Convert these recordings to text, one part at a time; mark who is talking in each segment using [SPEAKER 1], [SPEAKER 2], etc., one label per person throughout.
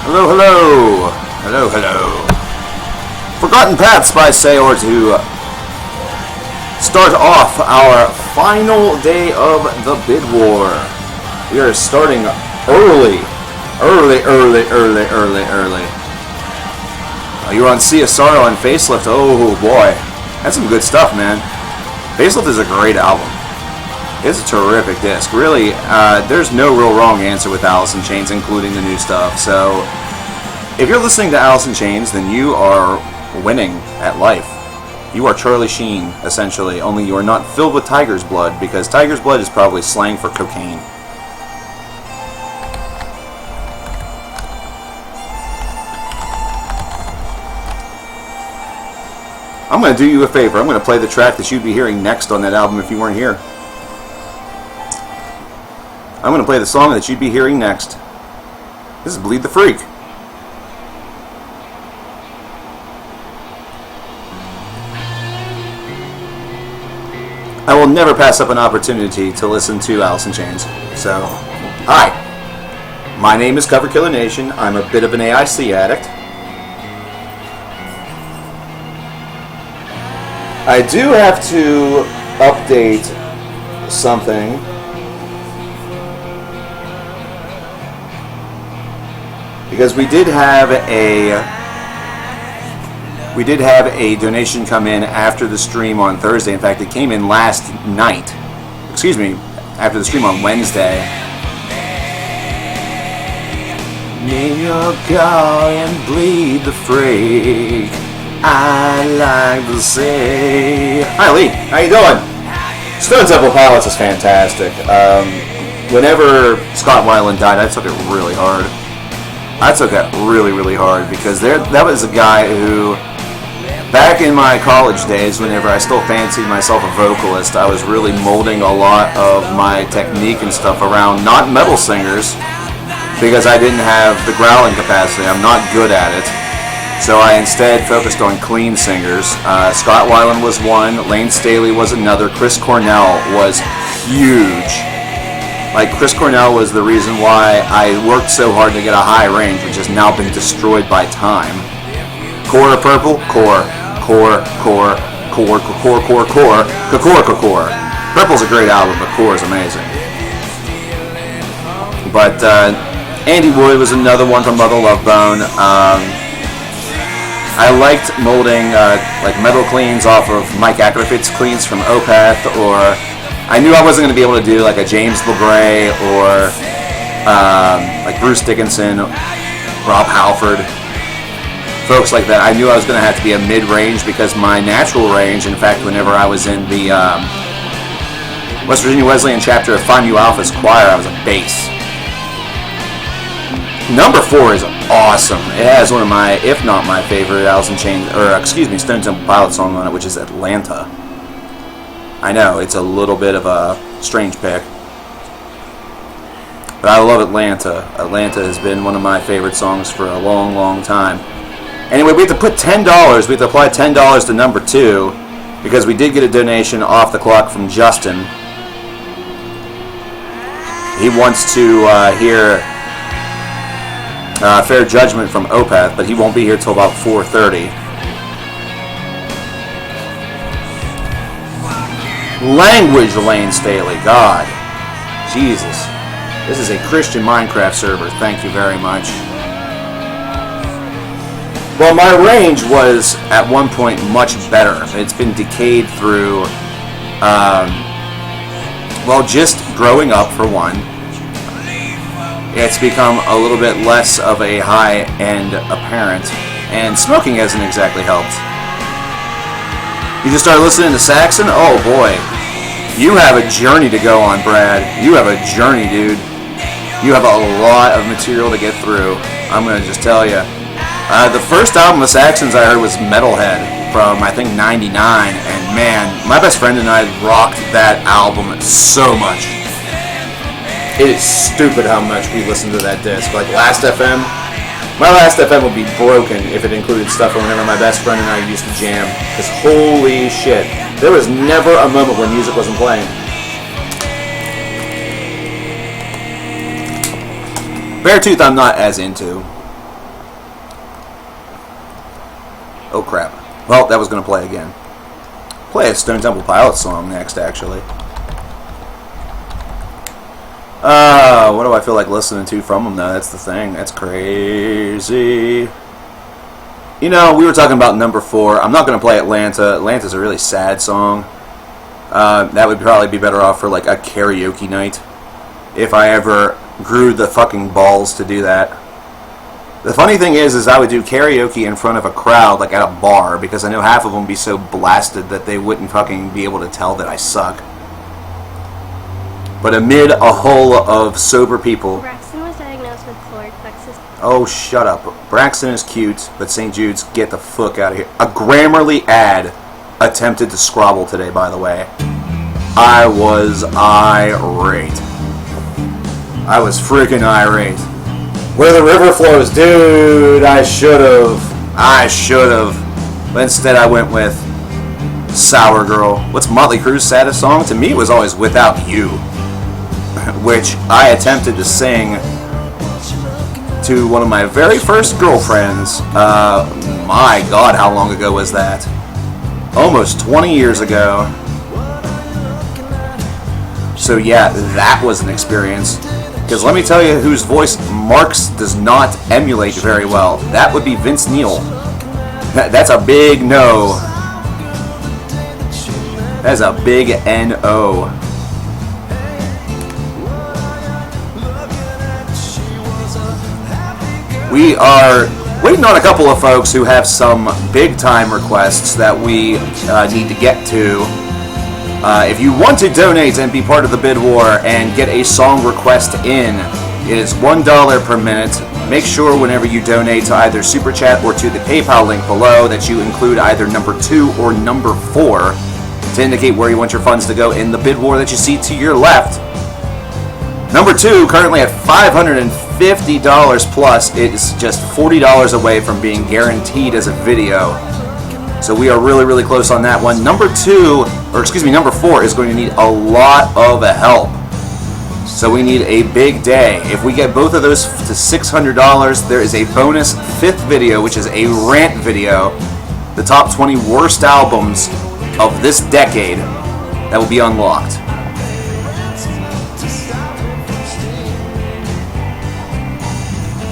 [SPEAKER 1] Hello, hello. Hello, hello. Forgotten Paths by Sayor to start off our final day of the bid war. We are starting early. You're on Sea of Sorrow and Facelift. Oh boy. That's some good stuff, man. Facelift is a great album. It's a terrific disc. Really, there's no real wrong answer with Alice in Chains, including the new stuff. So, if you're listening to Alice in Chains, then you are winning at life. You are Charlie Sheen, essentially, only you are not filled with tiger's blood, because tiger's blood is probably slang for cocaine. I'm going to do you a favor. I'm going to play the track that you'd be hearing next on that album if you weren't here. I'm going to play the song that you'd be hearing next. This is Bleed the Freak. I will never pass up an opportunity to listen to Alice in Chains. So, hi. My name is coverkillernation. I'm a bit of an AIC addict. I do have to update something. Because we did have a donation come in after the stream on Thursday. In fact, it came in last night. Excuse me, after the stream on Wednesday. Name your God and bleed the freak. I like to say. Hi Lee, how you doing? Stone Temple Pilots is fantastic. Whenever Scott Weiland died, I took it really hard. I took that really hard because that was a guy who, back in my college days, whenever I still fancied myself a vocalist, I was really molding a lot of my technique and stuff around not metal singers because I didn't have the growling capacity. I'm not good at it. So I instead focused on clean singers. Scott Weiland was one, Lane Staley was another, Chris Cornell was huge. Like, Chris Cornell was the reason why I worked so hard to get a high range, which has now been destroyed by time. Core of Purple? Core. Purple's a great album, but Core is amazing. But Andy Wood was another one from Mother Love Bone. I liked molding like metal cleans off of Mike Ackerfit's cleans from Opeth, or I knew I wasn't going to be able to do like a James LeGray or like Bruce Dickinson, Rob Halford, folks like that. I knew I was going to have to be a mid-range because my natural range, in fact, whenever I was in the West Virginia Wesleyan chapter of Phi Mu Alpha's choir, I was a bass. Number 4 is awesome. It has one of my, if not my favorite Alice in Chains, or excuse me, Stone Temple Pilots song on it, which is Atlanta. I know, it's a little bit of a strange pick. But I love Atlanta. Atlanta has been one of my favorite songs for a long time. Anyway, we have to put $10, we have to apply $10 to number 2, because we did get a donation off the clock from Justin. He wants to hear Fair Judgment from Opeth, but he won't be here till about 4:30. Language, Lane Staley. God. Jesus. This is a Christian Minecraft server. Thank you very much. Well, my range was, at one point, much better. It's been decayed through, well, just growing up, for one. It's become a little bit less of a high-end apparent, and smoking hasn't exactly helped. You just started listening to Saxon? Oh boy. You have a journey to go on, Brad. You have a journey, dude. You have a lot of material to get through. I'm going to just tell you. The first album of Saxon's I heard was Metalhead from, I think, 99. And man, my best friend and I rocked that album so much. It is stupid how much we listened to that disc. Like Last.fm. My Last.fm would be broken if it included stuff from whenever my best friend and I used to jam. Because holy shit, there was never a moment when music wasn't playing. Beartooth I'm not as into. Oh crap. Well, that was going to play again. Play a Stone Temple Pilots song next, actually. What do I feel like listening to from them, though? That's the thing. That's crazy. You know, we were talking about number 4. I'm not going to play Atlanta. Atlanta's a really sad song. That would probably be better off for, like, a karaoke night. If I ever grew the fucking balls to do that. The funny thing is I would do karaoke in front of a crowd, like at a bar, because I know half of them would be so blasted that they wouldn't fucking be able to tell that I suck. But amid a hull of sober people...
[SPEAKER 2] Braxton was diagnosed with florid plexus.
[SPEAKER 1] Oh, shut up. Braxton is cute, but St. Jude's, get the fuck out of here. A Grammarly ad attempted to scrabble today, by the way. I was irate. I was freaking irate. Where the river flows, dude, I should've. But instead I went with Sour Girl. What's Motley Crue's saddest song? To me, it was always Without You, which I attempted to sing to one of my very first girlfriends. My God, how long ago was that? Almost 20 years ago. So yeah, that was an experience. Because let me tell you whose voice Marx does not emulate very well. That would be Vince Neil. That's a big no. That's a big N-O. We are waiting on a couple of folks who have some big time requests that we need to get to. If you want to donate and be part of the bid war and get a song request in, it is $1 per minute. Make sure whenever you donate to either Super Chat or to the PayPal link below that you include either number 2 or number 4 to indicate where you want your funds to go in the bid war that you see to your left. Number 2, currently at $550 plus, it is just $40 away from being guaranteed as a video. So we are really, really close on that one. Number 4 is going to need a lot of help. So we need a big day. If we get both of those to $600, there is a bonus 5th video, which is a rant video. The top 20 worst albums of this decade that will be unlocked.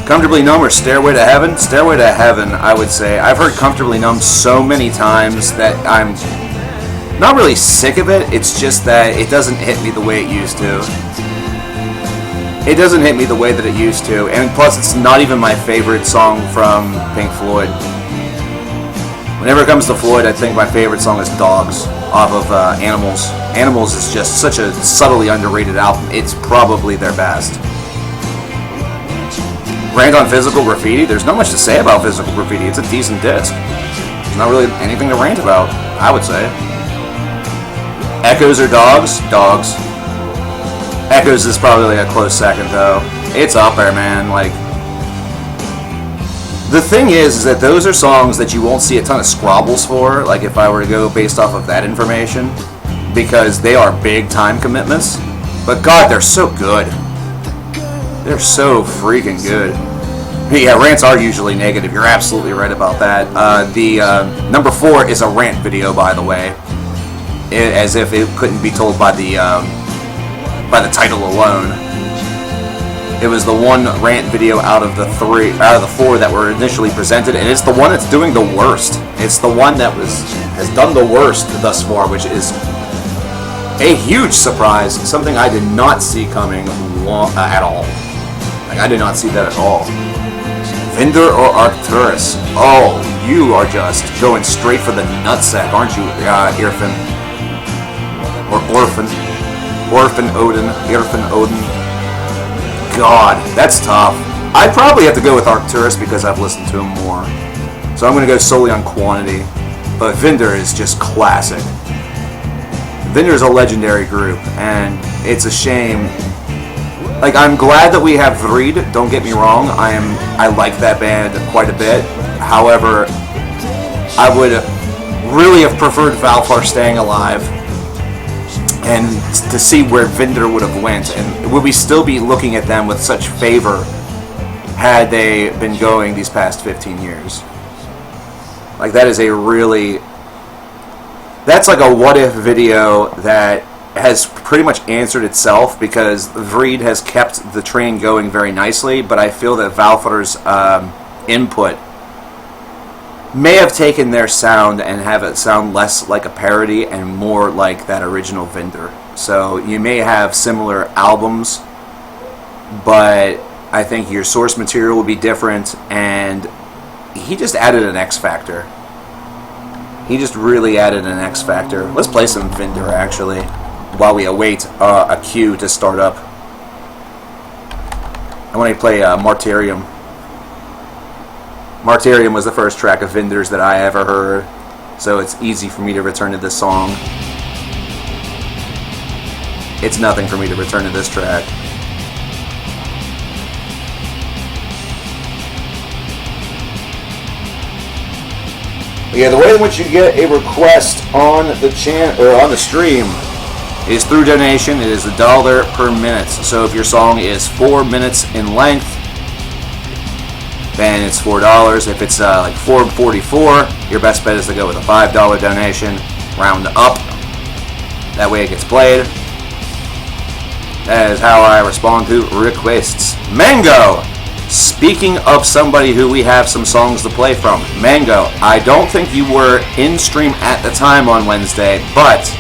[SPEAKER 1] Comfortably Numb or Stairway to Heaven? Stairway to Heaven, I would say. I've heard Comfortably Numb so many times that I'm not really sick of it. It's just that it doesn't hit me the way it used to. It doesn't hit me the way that it used to. And plus, it's not even my favorite song from Pink Floyd. Whenever it comes to Floyd, I think my favorite song is Dogs off of Animals. Animals is just such a subtly underrated album. It's probably their best. Rant on Physical Graffiti? There's not much to say about Physical Graffiti. It's a decent disc. There's not really anything to rant about, I would say. Echoes or Dogs? Dogs. Echoes is probably a close second, though. It's up there, man. Like, the thing is that those are songs that you won't see a ton of scrobbles for, like if I were to go based off of that information, because they are big time commitments. But God, they're so good. They're so freaking good. Yeah, rants are usually negative. You're absolutely right about that. The number 4 is a rant video, by the way, as if it couldn't be told by the title alone. It was the one rant video out of the 4 that were initially presented, and it's the one that's doing the worst. It's the one that has done the worst thus far, which is a huge surprise. Something I did not see coming at all. Like, I did not see that at all. Vinder or Arcturus? Oh, you are just going straight for the nutsack, aren't you, Irfan? Or Orphan? Orphan Odin, Irfan Odin. God, that's tough. I'd probably have to go with Arcturus because I've listened to him more. So I'm going to go solely on quantity. But Vinder is just classic. Vinder is a legendary group, and it's a shame. Like, I'm glad that we have Vreed, don't get me wrong. I like that band quite a bit. However, I would really have preferred Valfar staying alive and to see where Vinder would have went, and would we still be looking at them with such favor had they been going these past 15 years. Like, that is a really... That's like a what-if video that has pretty much answered itself, because Vreed has kept the train going very nicely, but I feel that Valfur's input may have taken their sound and have it sound less like a parody and more like that original Vinder. So you may have similar albums, but I think your source material will be different, and he just added an X factor. He just really added an X factor. Let's play some Vinder, actually, while we await a cue to start up. I want to play Martyrium. Martyrium was the first track of Vinder's that I ever heard, so it's easy for me to return to this song. It's nothing for me to return to this track. Yeah, the way in which you get a request on the or on the stream is through donation. It is $1 per minute. So if your song is 4 minutes in length, then it's $4. If it's like 4:44, your best bet is to go with a $5 donation. Round up. That way it gets played. That is how I respond to requests. Mango! Speaking of somebody who we have some songs to play from, Mango, I don't think you were in stream at the time on Wednesday, but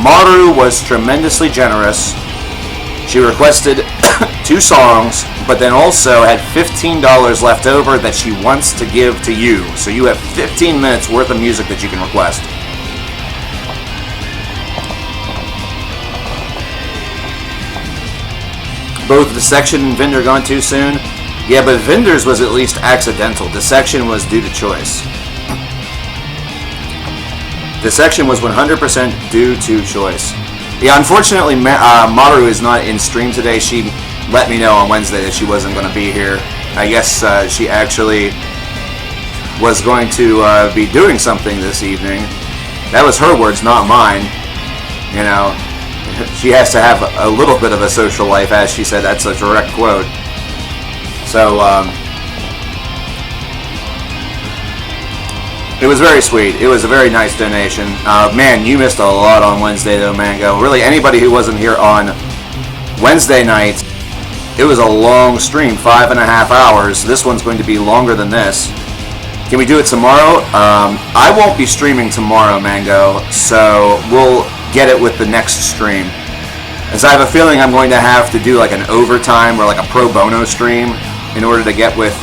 [SPEAKER 1] Maru was tremendously generous. She requested 2 songs, but then also had $15 left over that she wants to give to you. So you have 15 minutes worth of music that you can request. Both Dissection and Vinder gone too soon? Yeah, but Vinder's was at least accidental. Dissection was due to choice. Dissection was 100% due to choice. Yeah, unfortunately, Maru is not in stream today. She let me know on Wednesday that she wasn't going to be here. I guess she actually was going to be doing something this evening. That was her words, not mine. You know, she has to have a little bit of a social life, as she said. That's a direct quote. So, it was very sweet. It was a very nice donation. Man, you missed a lot on Wednesday, though, Mango. Really, anybody who wasn't here on Wednesday night, it was a long stream, 5.5 hours. This one's going to be longer than this. Can we do it tomorrow? I won't be streaming tomorrow, Mango, so we'll get it with the next stream. As I have a feeling I'm going to have to do like an overtime or like a pro bono stream in order to get with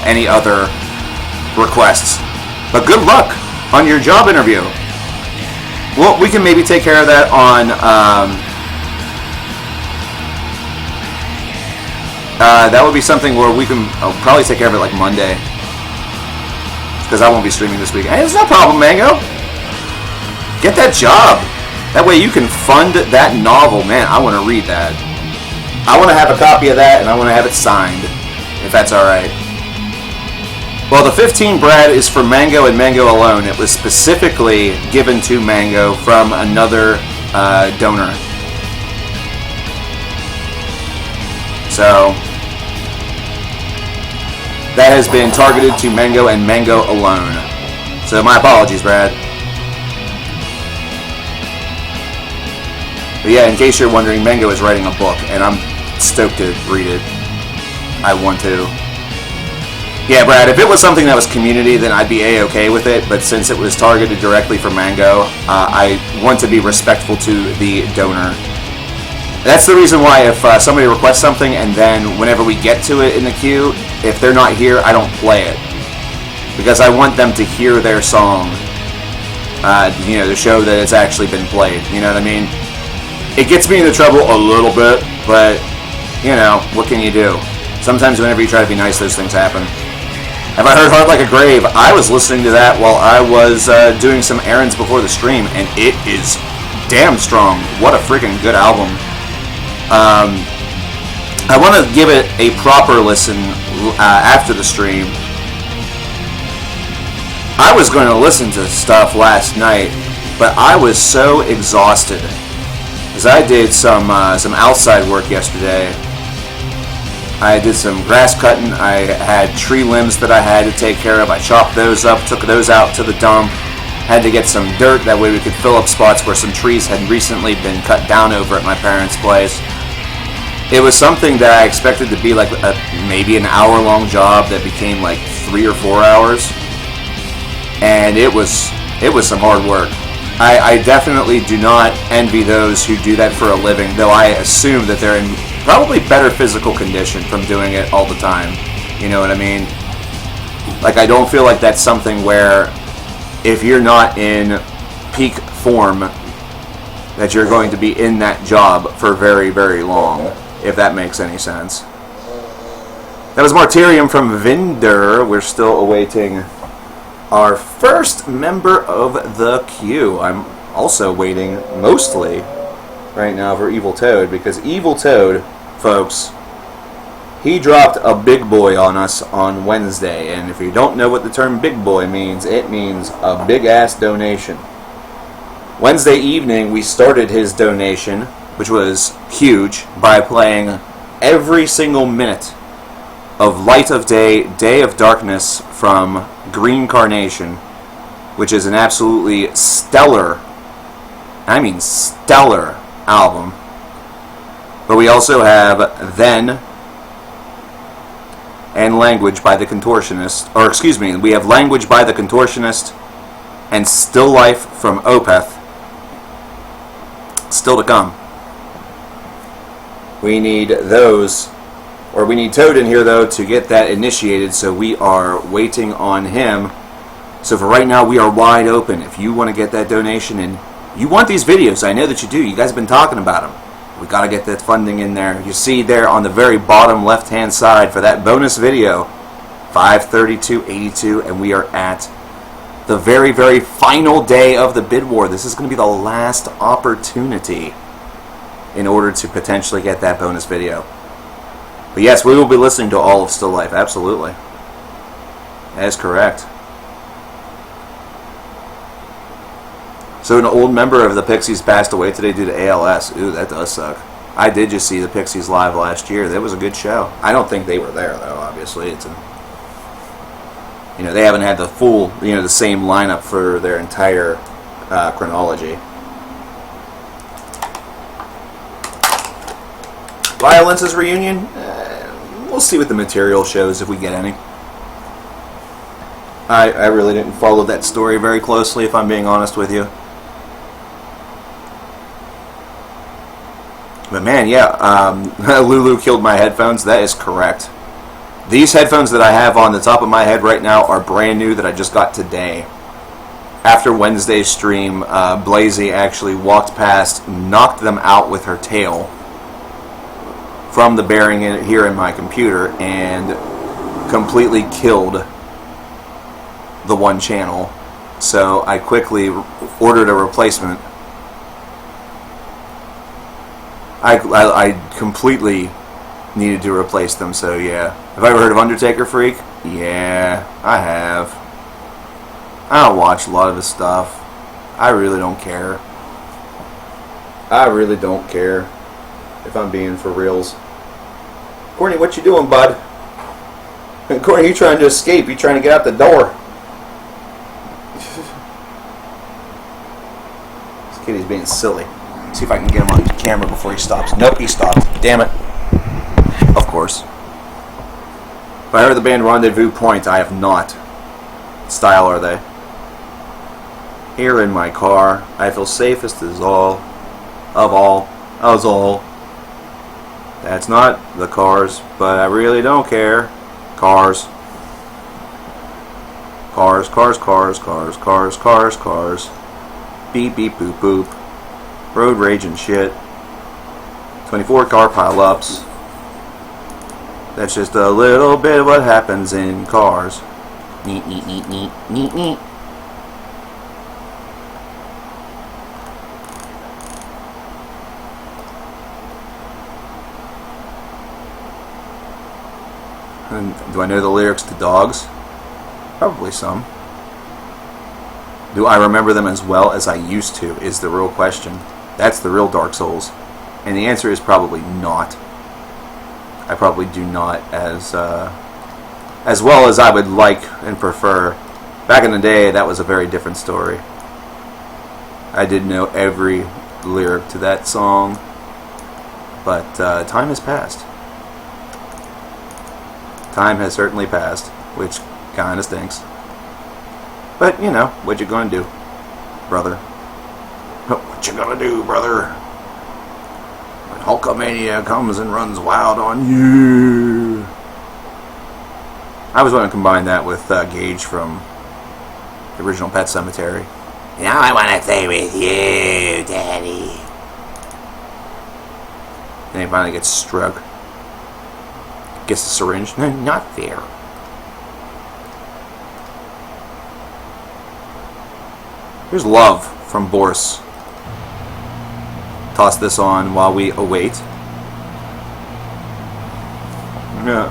[SPEAKER 1] any other requests. But good luck on your job interview. Well, we can maybe take care of that on... that would be something where we can probably take care of it like Monday. Because I won't be streaming this week. Hey, it's no problem, Mango. Get that job. That way you can fund that novel. Man, I want to read that. I want to have a copy of that, and I want to have it signed. If that's alright. Well, the 15 Brad is for Mango and Mango alone. It was specifically given to Mango from another donor. So, that has been targeted to Mango and Mango alone. So, my apologies, Brad. But yeah, in case you're wondering, Mango is writing a book, and I'm stoked to read it. I want to. Yeah, Brad, if it was something that was community, then I'd be A-okay with it, but since it was targeted directly for Mango, I want to be respectful to the donor. That's the reason why if somebody requests something, and then whenever we get to it in the queue, if they're not here, I don't play it. Because I want them to hear their song, you know, to show that it's actually been played, you know what I mean? It gets me into trouble a little bit, but, you know, what can you do? Sometimes whenever you try to be nice, those things happen. Have I heard Heart Like a Grave? I was listening to that while I was doing some errands before the stream, and it is damn strong. What a freaking good album. I want to give it a proper listen after the stream. I was going to listen to stuff last night, but I was so exhausted. Because I did some outside work yesterday. I did some grass cutting. I had tree limbs that I had to take care of. I chopped those up, took those out to the dump. Had to get some dirt, that way we could fill up spots where some trees had recently been cut down over at my parents' place. It was something that I expected to be like maybe an hour-long job that became like 3 or 4 hours. And it was some hard work. I definitely do not envy those who do that for a living, though I assume that they're in probably better physical condition from doing it all the time. You know what I mean? Like, I don't feel like that's something where if you're not in peak form that you're going to be in that job for very, very long, if that makes any sense. That was Martyrium from Vinder. We're still awaiting our first member of the queue. I'm also waiting mostly right now for Evil Toad, because Evil Toad, folks, he dropped a big boy on us on Wednesday, and if you don't know what the term big boy means, it means a big ass donation. Wednesday evening we started his donation, which was huge, by playing every single minute of Light of Day, Day of Darkness from Green Carnation, which is an absolutely stellar, I mean stellar album. But we also have Then and Language by the Contortionist, or excuse me, we have Language by the Contortionist and Still Life from Opeth. Still to come. We need those, or we need Toad in here though to get that initiated, so we are waiting on him. So for right now we are wide open. If you want to get that donation and you want these videos, I know that you do, you guys have been talking about them. We got to get that funding in there. You see there on the very bottom left hand side for that bonus video, 532.82, and we are at the very, very final day of the bid war. This is going to be the last opportunity in order to potentially get that bonus video. But yes, we will be listening to all of Still Life, absolutely. That is correct. So an old member of the Pixies passed away today due to ALS. Ooh, that does suck. I did just see the Pixies live last year. That was a good show. I don't think they were there, though, obviously. It's they haven't had the full, the same lineup for their entire chronology. Violence's reunion? We'll see what the material shows if we get any. I really didn't follow that story very closely, if I'm being honest with you. But man, yeah, Lulu killed my headphones. That is correct. These headphones that I have on the top of my head right now are brand new that I just got today. After Wednesday's stream, Blazy actually walked past, knocked them out with her tail from the bearing here in my computer, and completely killed the one channel. So I quickly ordered a replacement. I completely needed to replace them, so yeah. Have I ever heard of Undertaker Freak? Yeah, I have. I don't watch a lot of his stuff. I really don't care. I really don't care, if I'm being for reals. Courtney, what you doing, bud? Courtney, you trying to escape. You trying to get out the door. This kid is being silly. See if I can get him on camera before he stops. Nope, he stopped. Damn it. Of course. If I heard the band Rendezvous Point, I have not. What style are they? Here in my car, I feel safest as all. That's not the Cars, but I really don't care. Cars. Cars, cars, cars, cars, cars, cars, cars. Beep, beep, boop, boop. Road rage and shit. 24 car pile-ups. That's just a little bit of what happens in cars. Neat, neat, neat, neat, neat, neat. And do I know the lyrics to Dogs? Probably some. Do I remember them as well as I used to, is the real question. That's the real Dark Souls. And the answer is probably not. I probably do not as well as I would like and prefer. Back in the day, that was a very different story. I did know every lyric to that song, but time has passed. Time has certainly passed, which kind of stinks. But, you know, what you gonna do, brother? What you gonna do, brother? When Hulkamania comes and runs wild on you. I was going to combine that with Gage from the original Pet Sematary. Now I want to play with you, Daddy. Then he finally gets struck. Gets the syringe. No, not fair. Here's Love from Boris. Toss this on while we await. Yeah.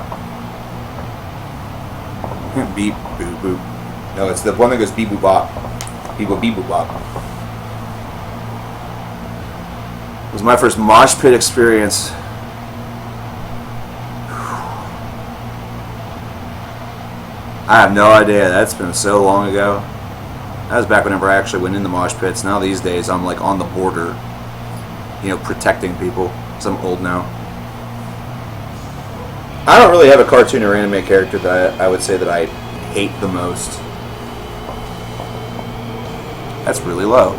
[SPEAKER 1] Beep, boop, boop. No, it's the one that goes beep, boop, bop. Beep, boop, beep, boop, bop. It was my first mosh pit experience. I have no idea. That's been so long ago. That was back whenever I actually went in the mosh pits. Now these days I'm like on the border, you know, protecting people. Because I'm old now. I don't really have a cartoon or anime character that I would say that I hate the most. That's really low.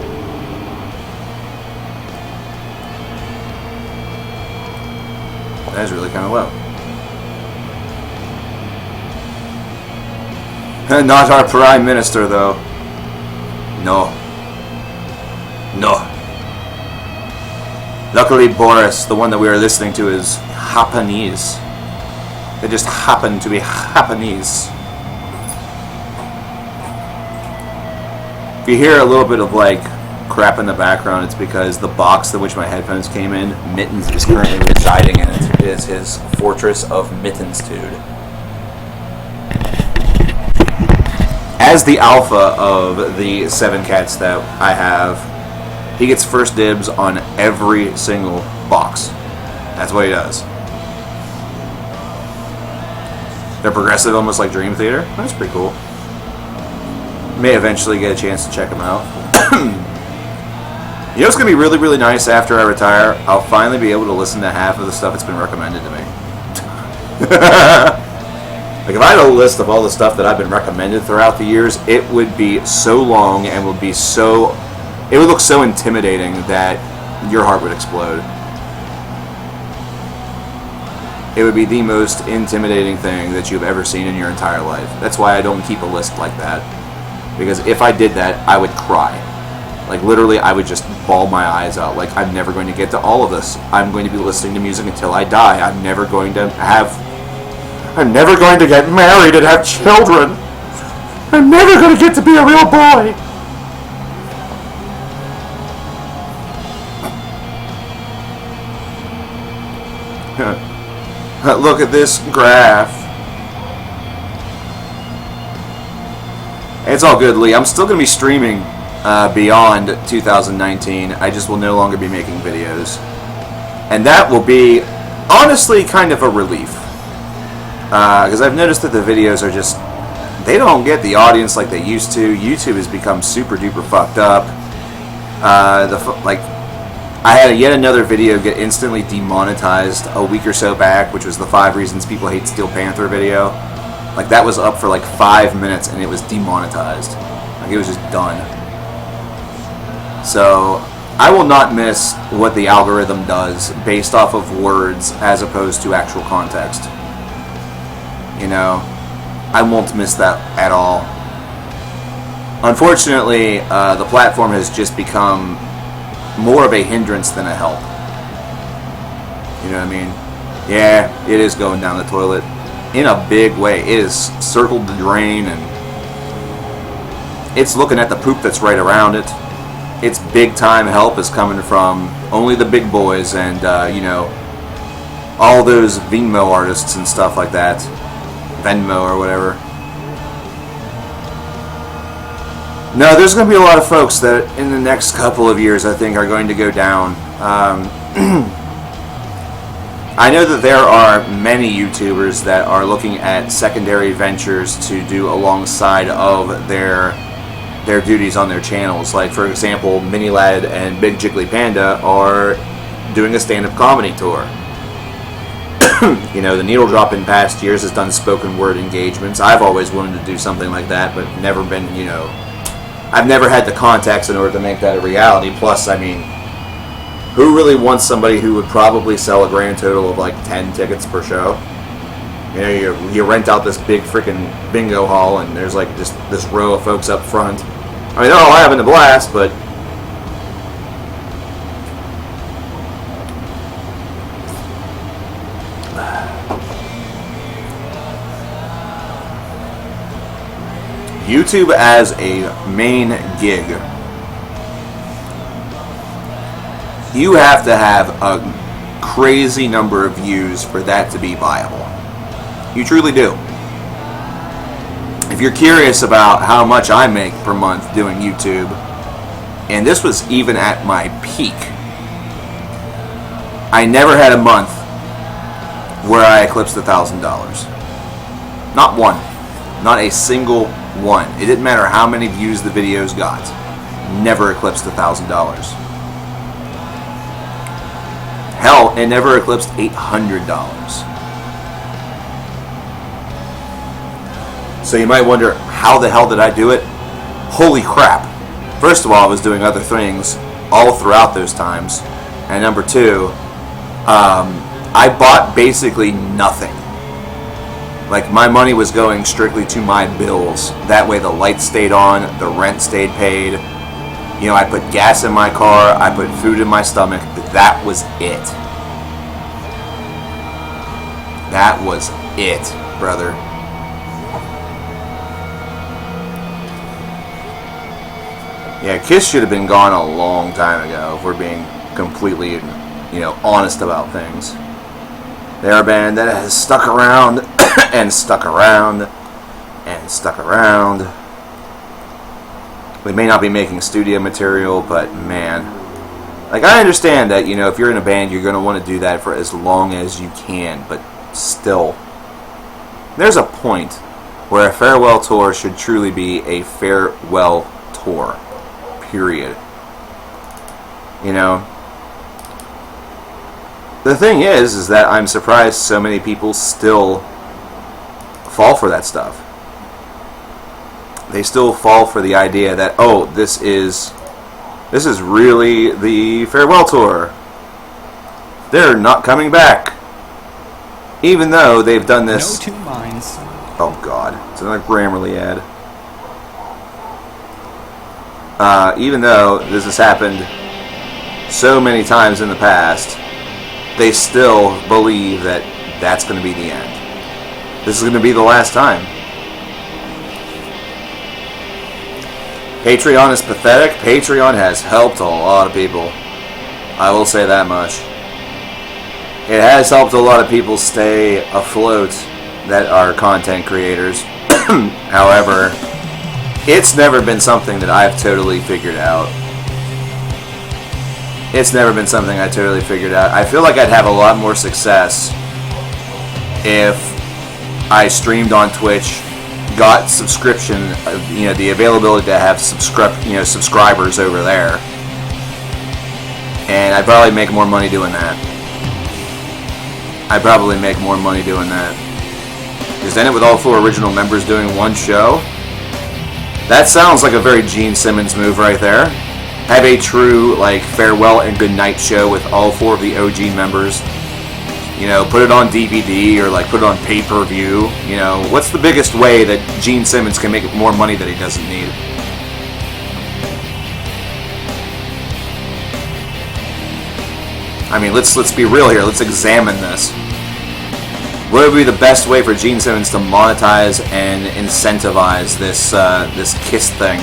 [SPEAKER 1] That is really kind of low. Not our Prime Minister, though. No. No. Luckily, Boris, the one that we are listening to, is Japanese. They just happen to be Japanese. If you hear a little bit of like crap in the background, it's because the box in which my headphones came in, Mittens is currently residing in it. It is his fortress of Mittenstude. As the alpha of the 7 cats that I have, he gets first dibs on every single box. That's what he does. They're progressive, almost like Dream Theater. That's pretty cool. May eventually get a chance to check them out. You know what's going to be really, really nice after I retire? I'll finally be able to listen to half of the stuff that's been recommended to me. Like, if I had a list of all the stuff that I've been recommended throughout the years, it would be so long and would be so... It would look so intimidating that your heart would explode. It would be the most intimidating thing that you've ever seen in your entire life. That's why I don't keep a list like that. Because if I did that, I would cry. Like, literally, I would just bawl my eyes out. Like, I'm never going to get to all of this. I'm going to be listening to music until I die. I'm never going to get married and have children. I'm never going to get to be a real boy. Look at this graph. It's all good, Lee. I'm still going to be streaming beyond 2019. I just will no longer be making videos. And that will be, honestly, kind of a relief. Because I've noticed that the videos are just... They don't get the audience like they used to. YouTube has become super duper fucked up. I had yet another video get instantly demonetized a week or so back, which was the 5 reasons people hate Steel Panther video. Like, that was up for like 5 minutes and it was demonetized. Like, it was just done. So, I will not miss what the algorithm does based off of words as opposed to actual context. You know, I won't miss that at all. Unfortunately, the platform has just become more of a hindrance than a help. You know what I mean? Yeah, it is going down the toilet in a big way. It is circled the drain and it's looking at the poop that's right around it. Its big time help is coming from only the big boys and, you know, all those Venmo artists and stuff like that. Venmo or whatever. No, there's going to be a lot of folks that in the next couple of years I think are going to go down. I know that there are many YouTubers that are looking at secondary ventures to do alongside of their duties on their channels. Like, for example, Mini Lad and Big Jiggly Panda are doing a stand-up comedy tour. You know, the Needle Drop in past years has done spoken word engagements. I've always wanted to do something like that, but never been, you know, I've never had the contacts in order to make that a reality. Plus, I mean, who really wants somebody who would probably sell a grand total of like 10 tickets per show? You know, you rent out this big freaking bingo hall and there's like just this row of folks up front. I mean, they're all having a blast, but YouTube as a main gig, you have to have a crazy number of views for that to be viable. You truly do. If you're curious about how much I make per month doing YouTube, and this was even at my peak, I never had a month where I eclipsed $1,000. Not one. Not a single one. It didn't matter how many views the videos got. Never eclipsed $1,000. Hell, it never eclipsed $800. So you might wonder, how the hell did I do it? Holy crap. First of all, I was doing other things all throughout those times. And number two, I bought basically nothing. Like, my money was going strictly to my bills. That way the lights stayed on, the rent stayed paid. You know, I put gas in my car, I put food in my stomach. That was it. That was it, brother. Yeah, Kiss should have been gone a long time ago, if we're being completely, you know, honest about things. They're a band that has stuck around and stuck around and stuck around. We may not be making studio material, but man, like, I understand that, you know, if you're in a band, you're going to want to do that for as long as you can, but still, there's a point where a farewell tour should truly be a farewell tour. Period. You know, the thing is that I'm surprised so many people still fall for that stuff. They still fall for the idea that, oh, this is really the farewell tour. They're not coming back, even though they've done this.
[SPEAKER 3] No two minds.
[SPEAKER 1] Oh God, it's another Grammarly ad. Even though this has happened so many times in the past, they still believe that that's going to be the end. This is going to be the last time. Patreon is pathetic. Patreon has helped a lot of people. I will say that much. It has helped a lot of people stay afloat that are content creators. However, it's never been something that I've totally figured out. It's never been something I totally figured out. I feel like I'd have a lot more success if I streamed on Twitch, got subscription, you know, the availability to have subscribers over there, and I'd probably make more money doing that. I'd probably make more money doing that. Because then, with all 4 original members doing one show, that sounds like a very Gene Simmons move right there. Have a true, like, farewell and goodnight show with all 4 of the OG members. You know, put it on DVD or, like, put it on pay-per-view. You know, what's the biggest way that Gene Simmons can make more money that he doesn't need? I mean, let's be real here. Let's examine this. What would be the best way for Gene Simmons to monetize and incentivize this Kiss thing?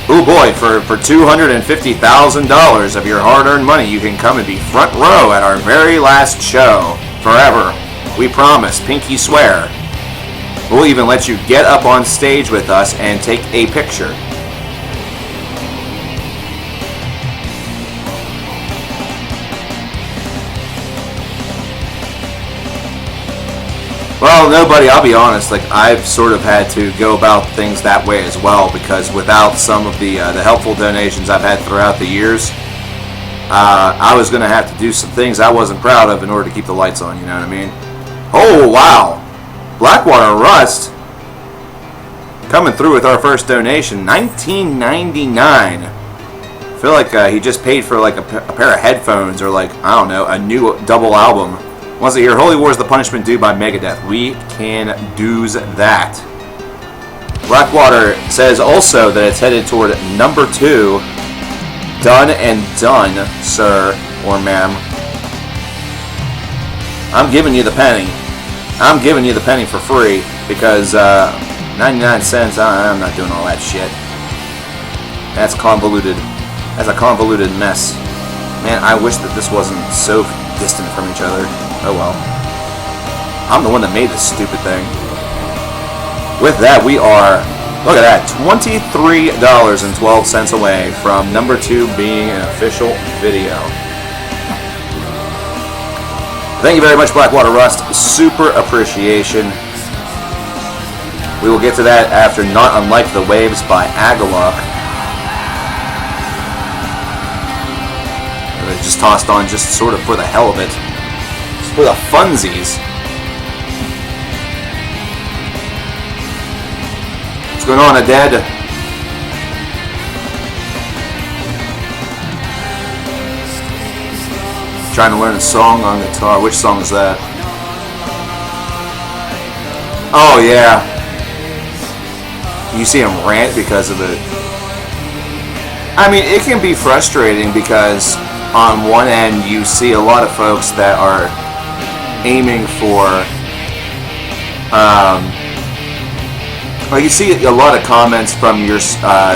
[SPEAKER 1] Oh boy, for $250,000 of your hard-earned money, you can come and be front row at our very last show. Forever. We promise. Pinky swear. We'll even let you get up on stage with us and take a picture. Well, no, buddy, I'll be honest. Like, I've sort of had to go about things that way as well, because without some of the helpful donations I've had throughout the years, I was going to have to do some things I wasn't proud of in order to keep the lights on, you know what I mean? Oh, wow. Blackwater Rust coming through with our first donation, $19.99. I feel like he just paid for like a pair of headphones or like, I don't know, a new double album. Wants to hear Holy War is the Punishment Due by Megadeth. We can do's that. Blackwater says also that it's headed toward number 2. Done and done, sir or ma'am. I'm giving you the penny. I'm giving you the penny for free because 99 cents, I'm not doing all that shit. That's convoluted. That's a convoluted mess. Man, I wish that this wasn't so distant from each other. Oh well. I'm the one that made this stupid thing. With that, we are, look at that, $23.12 away from number 2 being an official video. Thank you very much, Blackwater Rust. Super appreciation. We will get to that after Not Unlike the Waves by Agalok. Just tossed on just sort of for the hell of it. Just for the funsies. What's going on, Aded? Trying to learn a song on guitar. Which song is that? Oh, yeah. You see him rant because of it. I mean, it can be frustrating because on one end you see a lot of folks that are aiming for like you see a lot of comments from your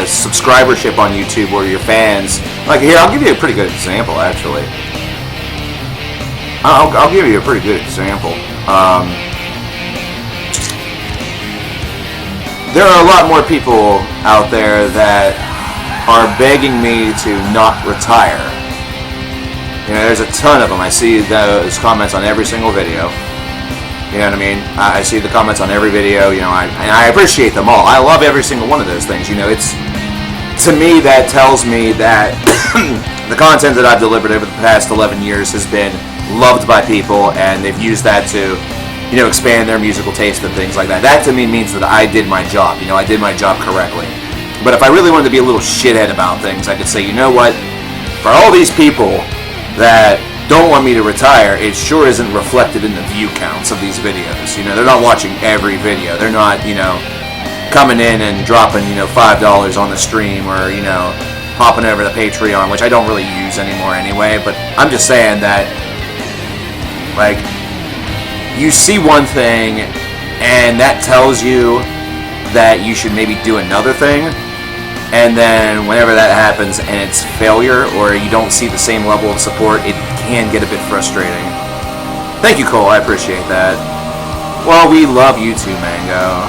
[SPEAKER 1] subscribership on YouTube or your fans. Like here, I'll give you a pretty good example actually. I'll give you a pretty good example. There are a lot more people out there that are begging me to not retire. You know, there's a ton of them. I see those comments on every single video. You know what I mean? I see the comments on every video. You know, and I appreciate them all. I love every single one of those things. You know, it's, to me, that tells me that the content that I've delivered over the past 11 years has been loved by people, and they've used that to, you know, expand their musical taste and things like that. That to me means that I did my job. You know, I did my job correctly. But if I really wanted to be a little shithead about things, I could say, you know what? For all these people that don't want me to retire, it sure isn't reflected in the view counts of these videos. You know, they're not watching every video. They're not, you know, coming in and dropping, you know, $5 on the stream or, you know, hopping over to Patreon, which I don't really use anymore anyway. But I'm just saying that, like, you see one thing and that tells you that you should maybe do another thing. And then whenever that happens and it's failure or you don't see the same level of support, it can get a bit frustrating. Thank you, Cole. I appreciate that. Well, we love you too, Mango.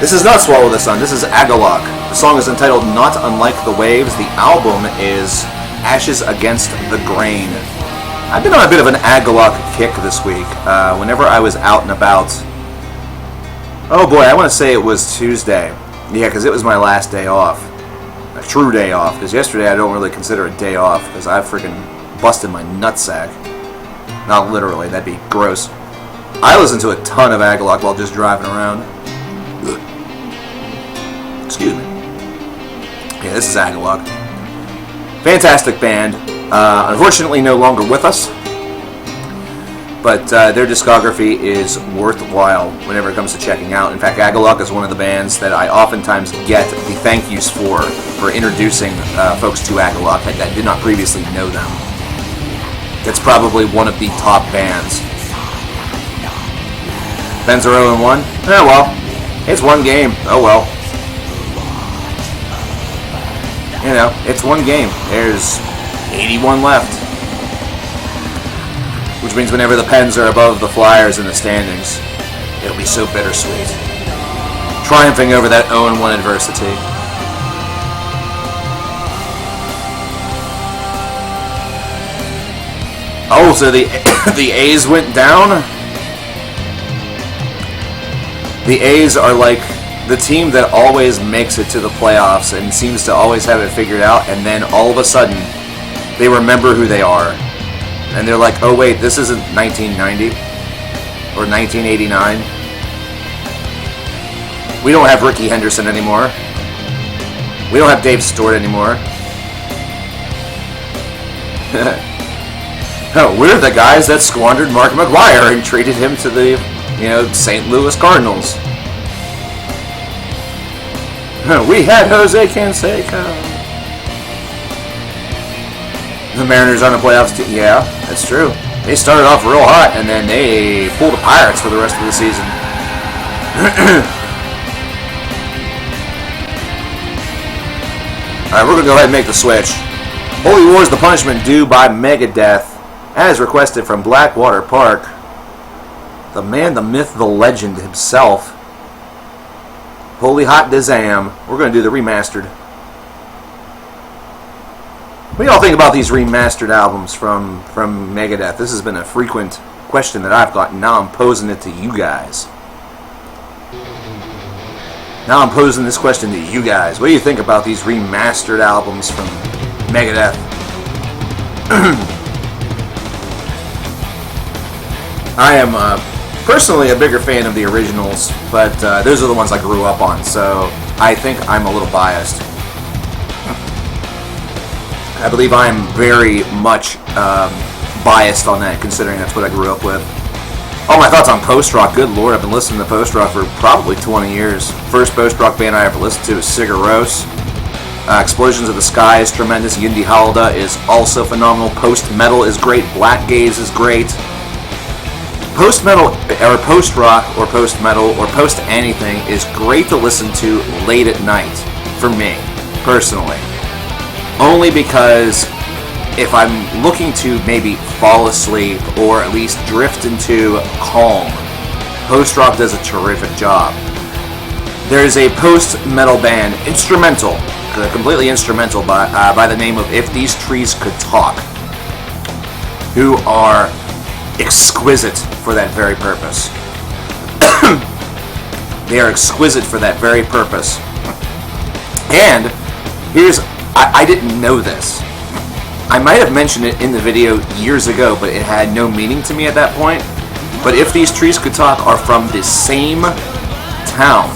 [SPEAKER 1] This is not Swallow the Sun. This is Agalok. The song is entitled Not Unlike the Waves. The album is Ashes Against the Grain. I've been on a bit of an Agalok kick this week. Whenever I was out and about... Oh boy, I want to say it was Tuesday. Yeah, because it was my last day off. A true day off. Because yesterday I don't really consider a day off. Because I freaking busted my nutsack. Not literally, that'd be gross. I listen to a ton of Agalok while just driving around. Excuse me. Yeah, this is Agalok. Fantastic band. Unfortunately no longer with us. But their discography is worthwhile whenever it comes to checking out. In fact, Agalok is one of the bands that I oftentimes get the thank yous for introducing folks to Agalok that did not previously know them. It's probably one of the top bands. Ben's are 0-1? Oh well, it's one game. Oh well. You know, it's one game. There's 81 left. Which means whenever the Pens are above the Flyers in the standings, it'll be so bittersweet. Triumphing over that 0-1 adversity. Oh, so the the A's went down? The A's are like the team that always makes it to the playoffs and seems to always have it figured out, and then all of a sudden they remember who they are. And they're like, oh wait, this isn't 1990 or 1989. We don't have Ricky Henderson anymore. We don't have Dave Stewart anymore. No, we're the guys that squandered Mark McGwire and traded him to the, St. Louis Cardinals. We had Jose Canseco. The Mariners on the playoffs team. Yeah, that's true. They started off real hot, and then they pulled the Pirates for the rest of the season. Alright, we're going to go ahead and make the switch. Holy War is the punishment due by Megadeth, as requested from Blackwater Park. The man, the myth, the legend himself. Holy Hot Dazam. We're going to do the remastered. What do y'all think about these remastered albums from Megadeth? This has been a frequent question that I've gotten. Now I'm posing it to you guys. Now I'm posing this question to you guys. What do you think about these remastered albums from Megadeth? I am personally a bigger fan of the originals, but those are the ones I grew up on, so I think I'm a little biased. I believe I'm very much biased on that, considering that's what I grew up with. Oh, my thoughts on post-rock. Good lord, I've been listening to post-rock for probably 20 years. First post-rock band I ever listened to is Sigur Rós. Explosions of the Sky is tremendous. Yindi Halda is also phenomenal. Post-metal is great. Black Gaze is great. Post-metal, or post-rock, or post-metal, or post-anything is great to listen to late at night, for me, personally. Only because if I'm looking to maybe fall asleep or at least drift into calm, post-rock does a terrific job. There's a post-metal band, instrumental, completely instrumental, by the name of If These Trees Could Talk, who are exquisite for that very purpose. They are exquisite for that very purpose. And I didn't know this. I might have mentioned it in the video years ago, but it had no meaning to me at that point. But If These Trees Could Talk are from the same town.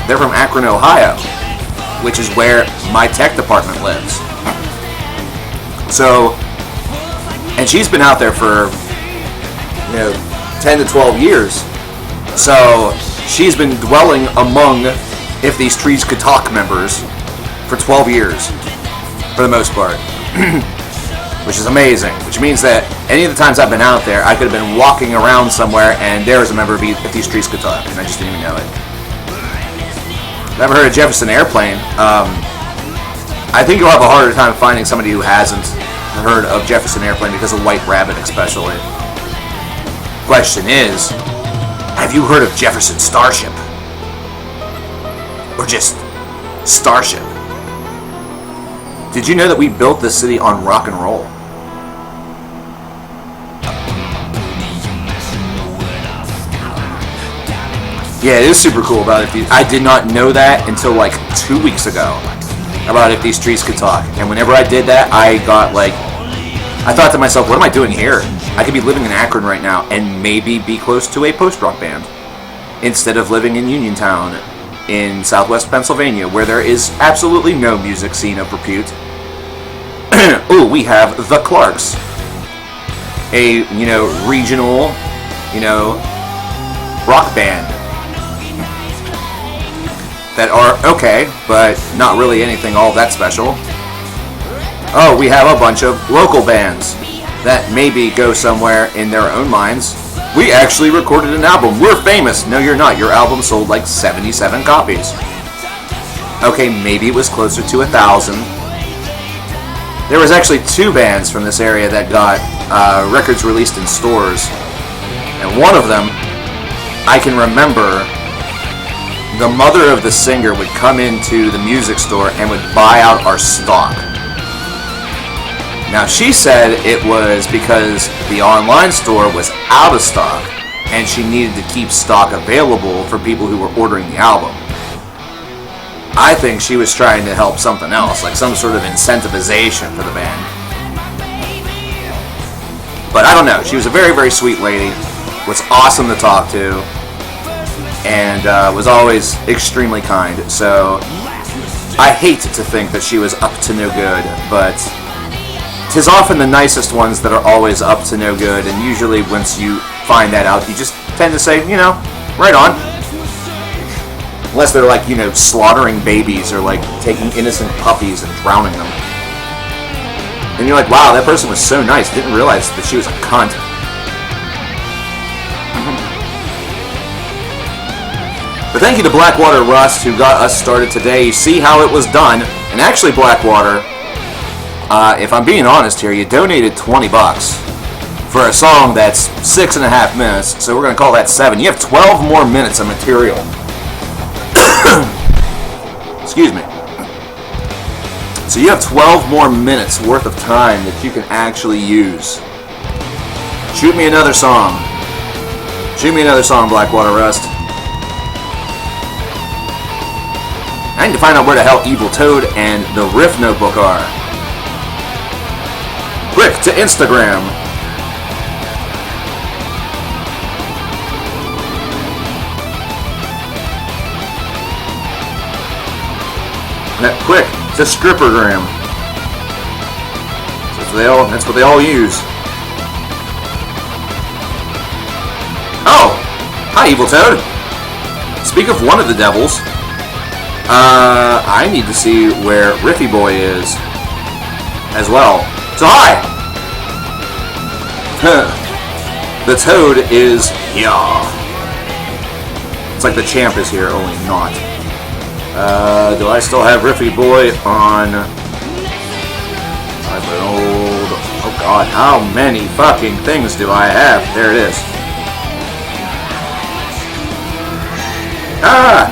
[SPEAKER 1] They're from Akron, Ohio, which is where my tech department lives. So, and she's been out there for 10 to 12 years. So she's been dwelling among If These Trees Could Talk members for 12 years, for the most part. Which is amazing. Which means that any of the times I've been out there, I could have been walking around somewhere and there was a member of If These Trees Could Talk, and I just didn't even know it. Never heard of Jefferson Airplane. I think you'll have a harder time finding somebody who hasn't heard of Jefferson Airplane because of White Rabbit especially. Question is, have you heard of Jefferson Starship? Or just Starship? Did you know that we built this city on rock and roll? Yeah, it is super cool about it. I did not know that until like 2 weeks ago about If These Trees Could Talk. And whenever I did that, I thought to myself, what am I doing here? I could be living in Akron right now and maybe be close to a post-rock band instead of living in Uniontown in southwest Pennsylvania, where there is absolutely no music scene of repute. Ooh, we have the Clarks, a regional, rock band that are okay, but not really anything all that special. Oh, we have a bunch of local bands that maybe go somewhere in their own minds. We actually recorded an album. We're famous. No, you're not. Your album sold like 77 copies. Okay, maybe it was closer to 1,000. There was actually 2 bands from this area that got records released in stores. And one of them, I can remember, the mother of the singer would come into the music store and would buy out our stock. Now, she said it was because the online store was out of stock and she needed to keep stock available for people who were ordering the album. I think she was trying to help something else, like some sort of incentivization for the band. But I don't know. She was a very, very sweet lady, was awesome to talk to, and was always extremely kind. So I hate to think that she was up to no good, but 'tis often the nicest ones that are always up to no good, and usually once you find that out, you just tend to say, you know, right on. Unless they're like, you know, slaughtering babies or like taking innocent puppies and drowning them. And you're like, wow, that person was so nice. Didn't realize that she was a cunt. But thank you to Blackwater Rust who got us started today. You see how it was done. And actually, Blackwater, if I'm being honest here, you donated $20 for a song that's 6.5 minutes. So we're going to call that 7. You have 12 more minutes of material. Excuse me. So you have 12 more minutes worth of time that you can actually use. Shoot me another song. Shoot me another song, Blackwater Rust. I need to find out where the hell Evil Toad and the Riff Notebook are. Quick, to Instagram. Quick, to Strippergram. That's what they all use. Oh! Hi, Evil Toad. Speak of one of the devils. I need to see where Riffy Boy is as well. So hi! The Toad is here. It's like the champ is here, only not. Do I still have Riffy Boy on? I've been old. Oh god, how many fucking things do I have? There it is. Ah!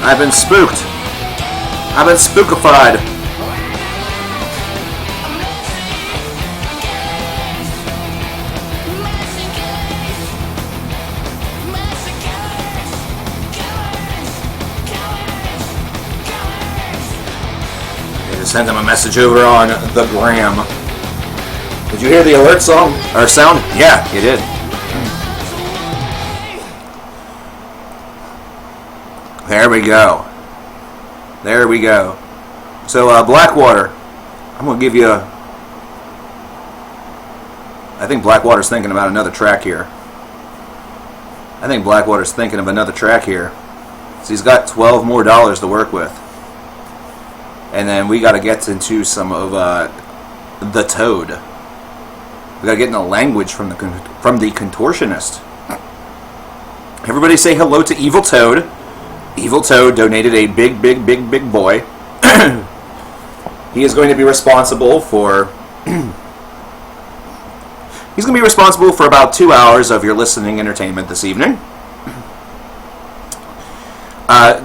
[SPEAKER 1] I've been spooked. I've been spookified. Send him a message over on the gram. Did you hear the alert song or sound? Yeah, you did. There we go. There we go. So Blackwater, I'm gonna give you. I think Blackwater's thinking about another track here. I think Blackwater's thinking of another track here. So he's got $12 more to work with. And then we got to get into some of the Toad. We got to get into language from the Contortionist. Everybody say hello to Evil Toad. Evil Toad donated a big boy. He is going to be responsible for. He's going to be responsible for about 2 hours of your listening entertainment this evening.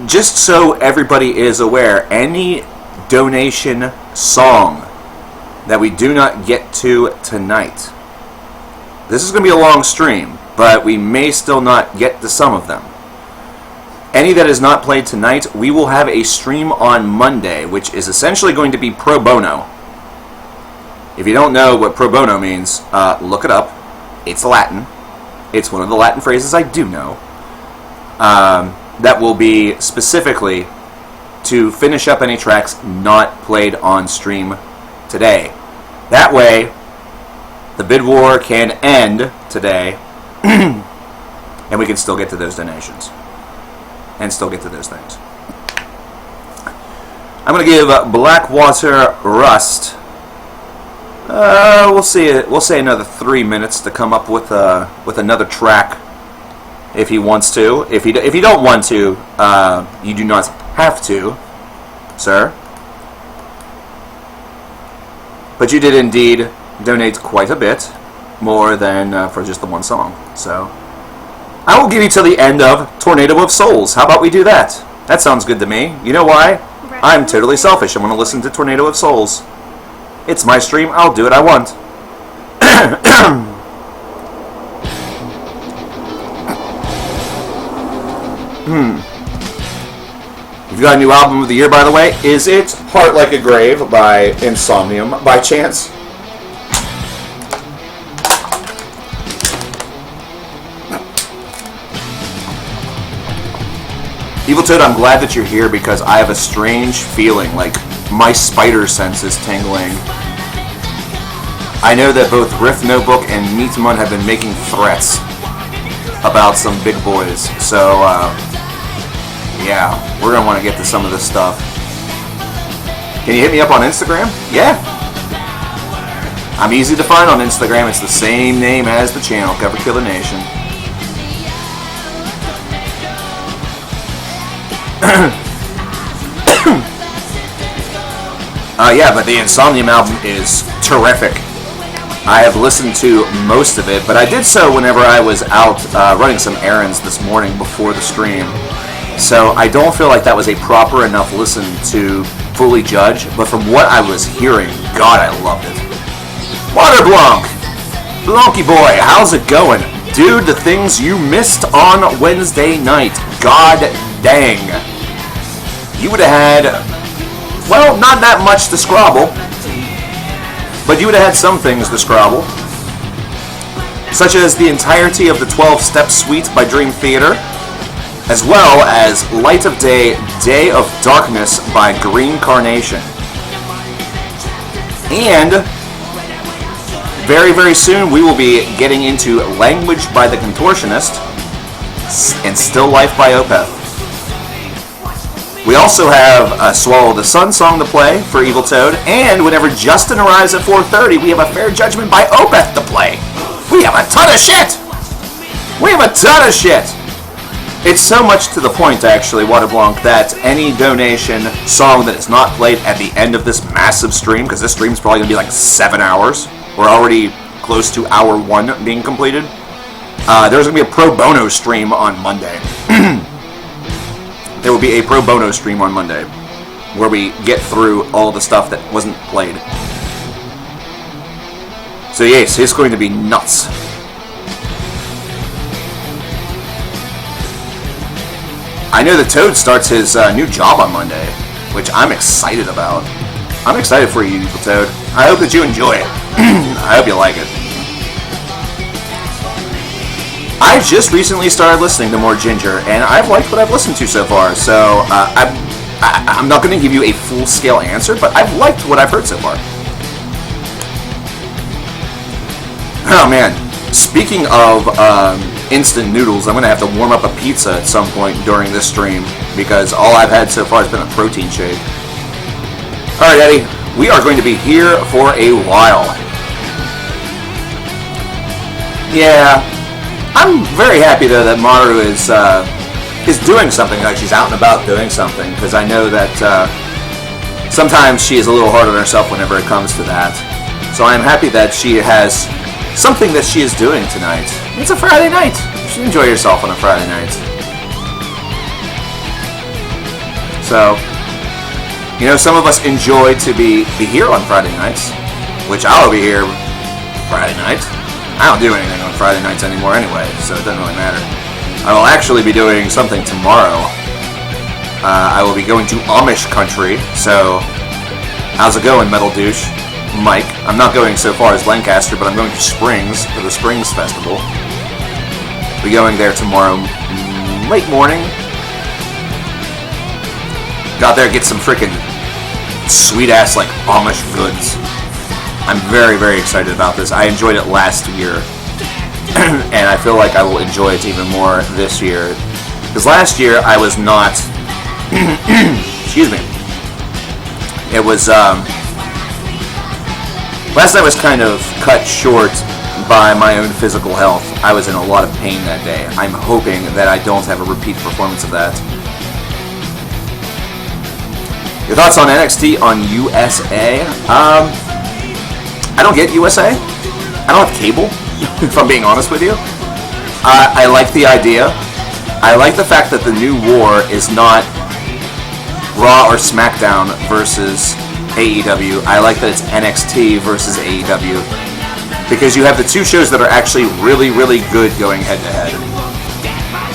[SPEAKER 1] Just so everybody is aware, any donation song that we do not get to tonight. This is going to be a long stream, but we may still not get to some of them. Any that is not played tonight, we will have a stream on Monday, which is essentially going to be pro bono. If you don't know what pro bono means, look it up. It's Latin. It's one of the Latin phrases I do know. That will be specifically to finish up any tracks not played on stream today. That way, the bid war can end today, and we can still get to those donations. And still get to those things. I'm going to give Blackwater Rust, we'll say another 3 minutes to come up with another track, if he wants to. If you don't want to, you do not have to, sir. But you did indeed donate quite a bit, more than for just the one song. So I will give you till the end of Tornado of Souls. How about we do that? That sounds good to me. You know why? I'm totally selfish. I want to listen to Tornado of Souls. It's my stream. I'll do what I want. You've got a new album of the year, by the way. Is it Heart Like a Grave by Insomnium, by chance? Evil Toad, I'm glad that you're here because I have a strange feeling, like my spider sense is tingling. I know that both Riff Notebook and Meatmun have been making threats about some big boys, so yeah, we're gonna want to get to some of this stuff. Can you hit me up on Instagram? Yeah. I'm easy to find on Instagram. It's the same name as the channel, coverkillernation. Yeah, but the Insomnium album is terrific. I have listened to most of it, but I did so whenever I was out running some errands this morning before the stream. So I don't feel like that was a proper enough listen to fully judge, but from what I was hearing, God, I loved it. Water Blanc! Blanky boy, how's it going? Dude, the things you missed on Wednesday night. God dang. You would have had, well, not that much to scrabble, but you would have had some things to scrabble, such as the entirety of the 12-Step Suite by Dream Theater, as well as Light of Day, Day of Darkness by Green Carnation. And very, very soon we will be getting into Language by the Contortionist and Still Life by Opeth. We also have a Swallow the Sun song to play for Evil Toad, and whenever Justin arrives at 4:30, we have a Fair Judgment by Opeth to play. We have a ton of shit! We have a ton of shit! It's so much to the point, actually, Water Blanc, that any donation song that is not played at the end of this massive stream, because this stream is probably going to be like 7 hours, we're already close to hour 1 being completed, there's going to be a pro bono stream on Monday. There will be a pro bono stream on Monday where we get through all the stuff that wasn't played. So yes, it's going to be nuts. I know that Toad starts his new job on Monday, which I'm excited about. I'm excited for you, Evil Toad. I hope that you enjoy it. I hope you like it. I just recently started listening to more Ginger, and I've liked what I've listened to so far, so I'm not going to give you a full-scale answer, but I've liked what I've heard so far. Oh, man. Speaking of instant noodles, I'm going to have to warm up a pizza at some point during this stream, because all I've had so far has been a protein shake. Alright, Eddie, we are going to be here for a while. Yeah. I'm very happy, though, that Maru is doing something, like she's out and about doing something, because I know that sometimes she is a little hard on herself whenever it comes to that. So I'm happy that she has something that she is doing tonight. It's a Friday night. You should enjoy yourself on a Friday night. So, you know, some of us enjoy to be here on Friday nights, which I'll be here Friday night. I don't do anything on Friday nights anymore anyway, so it doesn't really matter. I will actually be doing something tomorrow. I will be going to Amish country, so how's it going, Metal Douche? Mike. I'm not going so far as Lancaster, but I'm going to Springs for the Springs Festival. I'll be going there tomorrow late morning. Got there, get some freaking sweet-ass, like, Amish goods. I'm very, very excited about this. I enjoyed it last year, and I feel like I will enjoy it even more this year. Because last year, I was not... excuse me. It was, last I was kind of cut short by my own physical health. I was in a lot of pain that day. I'm hoping that I don't have a repeat performance of that. Your thoughts on NXT on USA? I don't get USA. I don't have cable, if I'm being honest with you. I like the idea. I like the fact that the new war is not Raw or SmackDown versus AEW. I like that it's NXT versus AEW because you have the two shows that are actually really, really good going head to head,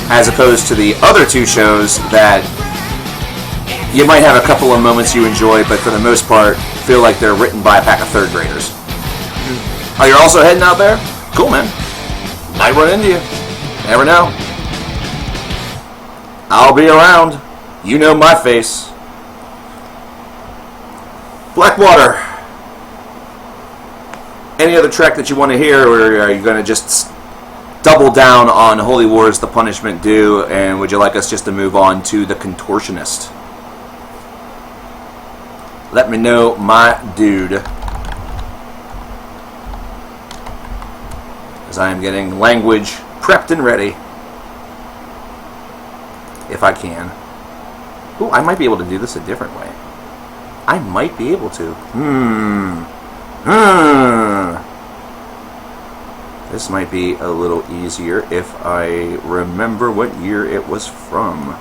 [SPEAKER 1] as opposed to the other two shows that you might have a couple of moments you enjoy, but for the most part, feel like they're written by a pack of third graders. Oh, you're also heading out there? Cool, man. Might run into you. Never know. I'll be around. You know my face. Blackwater. Any other track that you want to hear, or are you going to just double down on Holy War's The Punishment Due, and would you like us just to move on to The Contortionist? Let me know, my dude. As I am getting language prepped and ready. If I can. Ooh, I might be able to do this a different way. I might be able to. This might be a little easier if I remember what year it was from.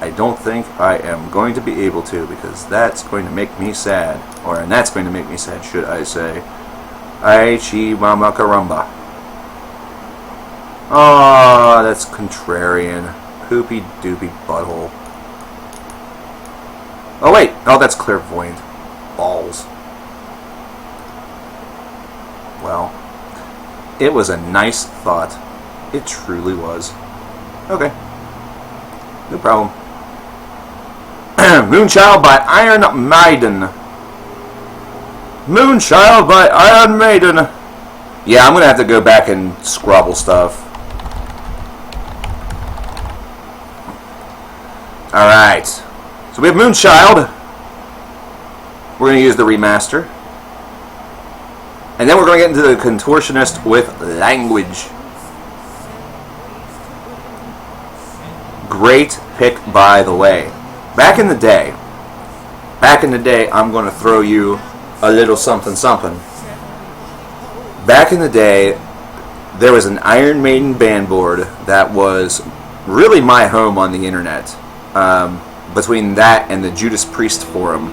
[SPEAKER 1] I don't think I am going to be able to, because that's going to make me sad. And that's going to make me sad, should I say. Ay chi mama caramba. Oh, that's contrarian. Poopy doopy butthole. Oh wait, oh that's clairvoyant. Balls. Well, it was a nice thought. It truly was. Okay. No problem. Moonchild by Iron Maiden. Moonchild by Iron Maiden. Yeah, I'm going to have to go back and scrabble stuff. Alright. So we have Moonchild. We're going to use the remaster. And then we're going to get into the Contortionist with Language. Great pick, by the way. Back in the day, I'm going to throw you a little something something. Back in the day, there was an Iron Maiden band board that was really my home on the internet. Between that and the Judas Priest forum.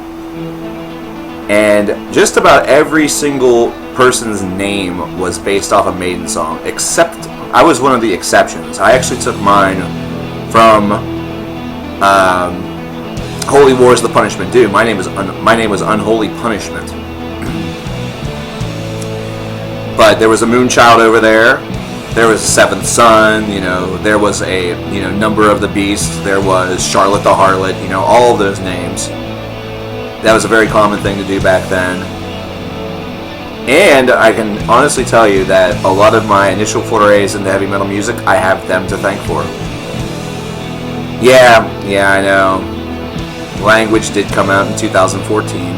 [SPEAKER 1] And just about every single person's name was based off a Maiden song, except I was one of the exceptions. I actually took mine from Holy War's The Punishment Due. My name was Unholy Punishment. But there was a Moonchild over there. There was Seventh Son. There was a Number of the Beast. There was Charlotte the Harlot. All of those names. That was a very common thing to do back then. And I can honestly tell you that a lot of my initial forays into heavy metal music, I have them to thank for. Yeah, I know. Language did come out in 2014.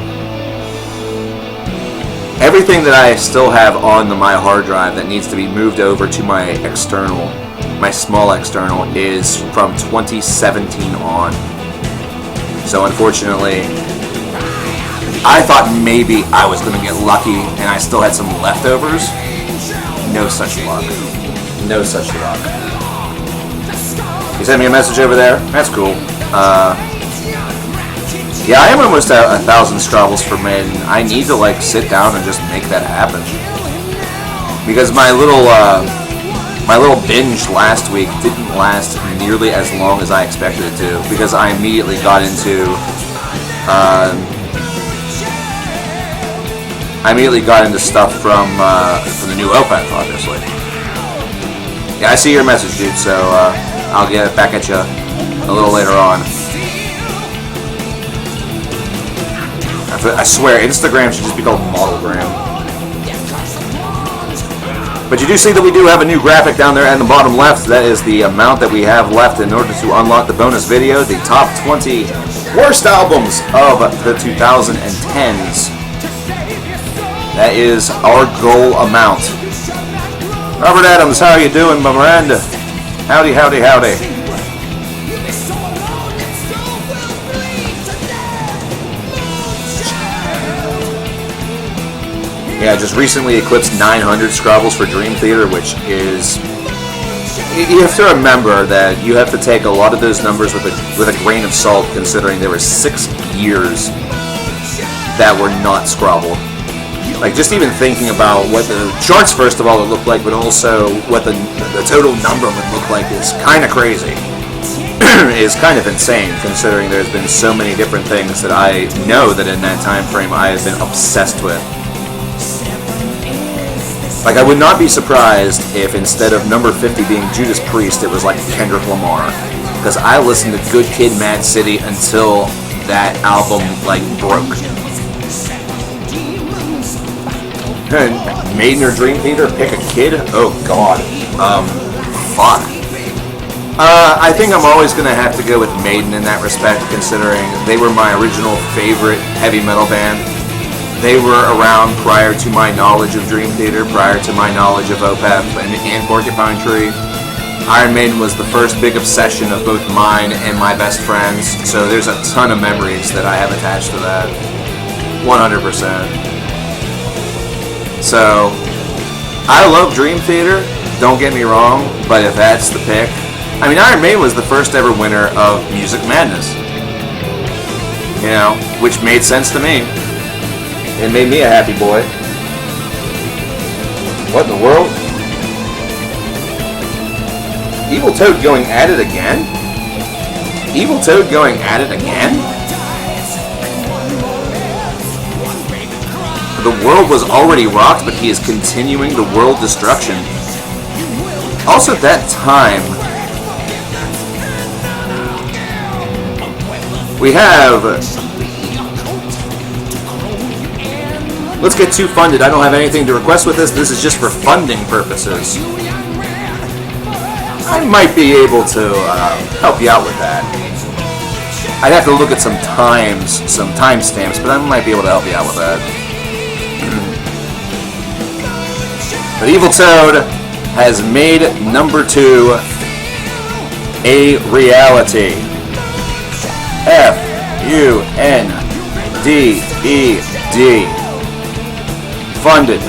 [SPEAKER 1] Everything that I still have on my hard drive that needs to be moved over to my external, my small external, is from 2017 on. So unfortunately, I thought maybe I was going to get lucky and I still had some leftovers. No such luck. No such luck. You sent me a message over there? That's cool. Yeah, I am almost at 1,000 Scrabbles for Maiden. I need to sit down and just make that happen. Because my little binge last week didn't last nearly as long as I expected it to. Because I immediately got into stuff from the new Opeth, obviously. Yeah, I see your message, dude. So I'll get it back at you a little later on. I swear, Instagram should just be called Modelgram. But you do see that we do have a new graphic down there in the bottom left. That is the amount that we have left in order to unlock the bonus video. The top 20 worst albums of the 2010s. That is our goal amount. Robert Adams, how are you doing, my friend? Howdy, howdy, howdy. Yeah, just recently eclipsed 900 Scrabbles for Dream Theater, which is... You have to remember that you have to take a lot of those numbers with a grain of salt, considering there were 6 years that were not scrobbled. Like, just even thinking about what the charts, first of all, would look like, but also what the total number would look like is kind of crazy. Is kind of insane, considering there's been so many different things that I know that in that time frame I have been obsessed with. Like, I would not be surprised if instead of number 50 being Judas Priest, it was like Kendrick Lamar. Because I listened to Good Kid, Mad City until that album, like, broke. Maiden or Dream Theater, pick a kid? Oh, God. Fuck. I think I'm always going to have to go with Maiden in that respect, considering they were my original favorite heavy metal band. They were around prior to my knowledge of Dream Theater, prior to my knowledge of Opeth and Porcupine Tree. Iron Maiden was the first big obsession of both mine and my best friends, so there's a ton of memories that I have attached to that. 100%. So, I love Dream Theater, don't get me wrong, but if that's the pick... I mean, Iron Maiden was the first ever winner of Music Madness. You know, which made sense to me. It made me a happy boy. What in the world? Evil Toad going at it again? Evil Toad going at it again? The world was already rocked, but he is continuing the world destruction. Also at that time, we have... Let's get too funded. I don't have anything to request with this. This is just for funding purposes. I might be able to help you out with that. I'd have to look at some timestamps, but I might be able to help you out with that. But Evil Toad has made number 2 a reality. F-U-N-D-E-D. Funded.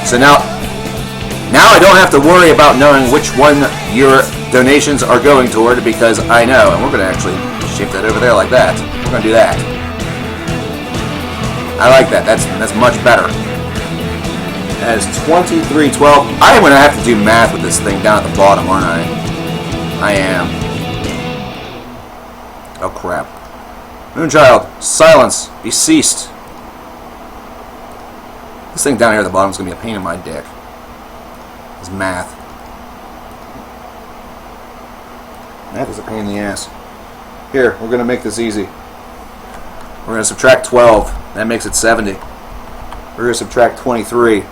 [SPEAKER 1] So now I don't have to worry about knowing which one your donations are going toward, because I know, and we're going to actually shift that over there like that. We're going to do that. I like that. That's much better. That is 2312. I am going to have to do math with this thing down at the bottom, aren't I? I am. Oh crap. Moonchild, silence, be ceased. This thing down here at the bottom is going to be a pain in my dick. It's math. Math is a pain in the ass. Here, we're going to make this easy. We're going to subtract 12. That makes it 70. We're going to subtract 23.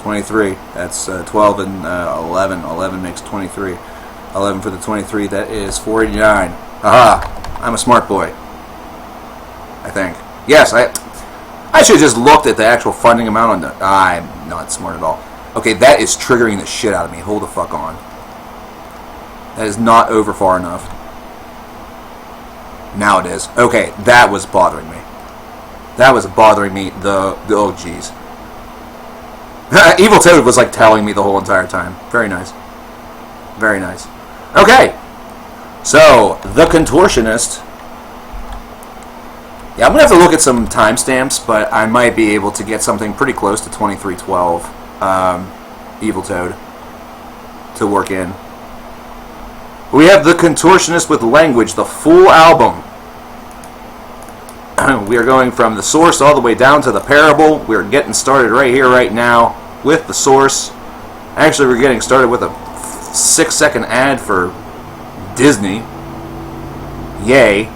[SPEAKER 1] 23. That's 12 and 11. 11 makes 23. 11 for the 23. That is 489. Aha! I'm a smart boy. I think. Yes, I should have just looked at the actual funding amount on the... I'm not smart at all. Okay, that is triggering the shit out of me. Hold the fuck on. That is not over far enough. Now it is. Okay, that was bothering me. That was bothering me. Oh, jeez. Evil Toad was like telling me the whole entire time. Very nice. Very nice. Okay. So, The Contortionist. Yeah, I'm going to have to look at some timestamps, but I might be able to get something pretty close to 2312 Evil Toad to work in. We have The Contortionist with Language, the full album. We are going from the source all the way down to the parable. We're getting started right here, right now, with the source. Actually, we're getting started with a 6-second ad for Disney. Yay.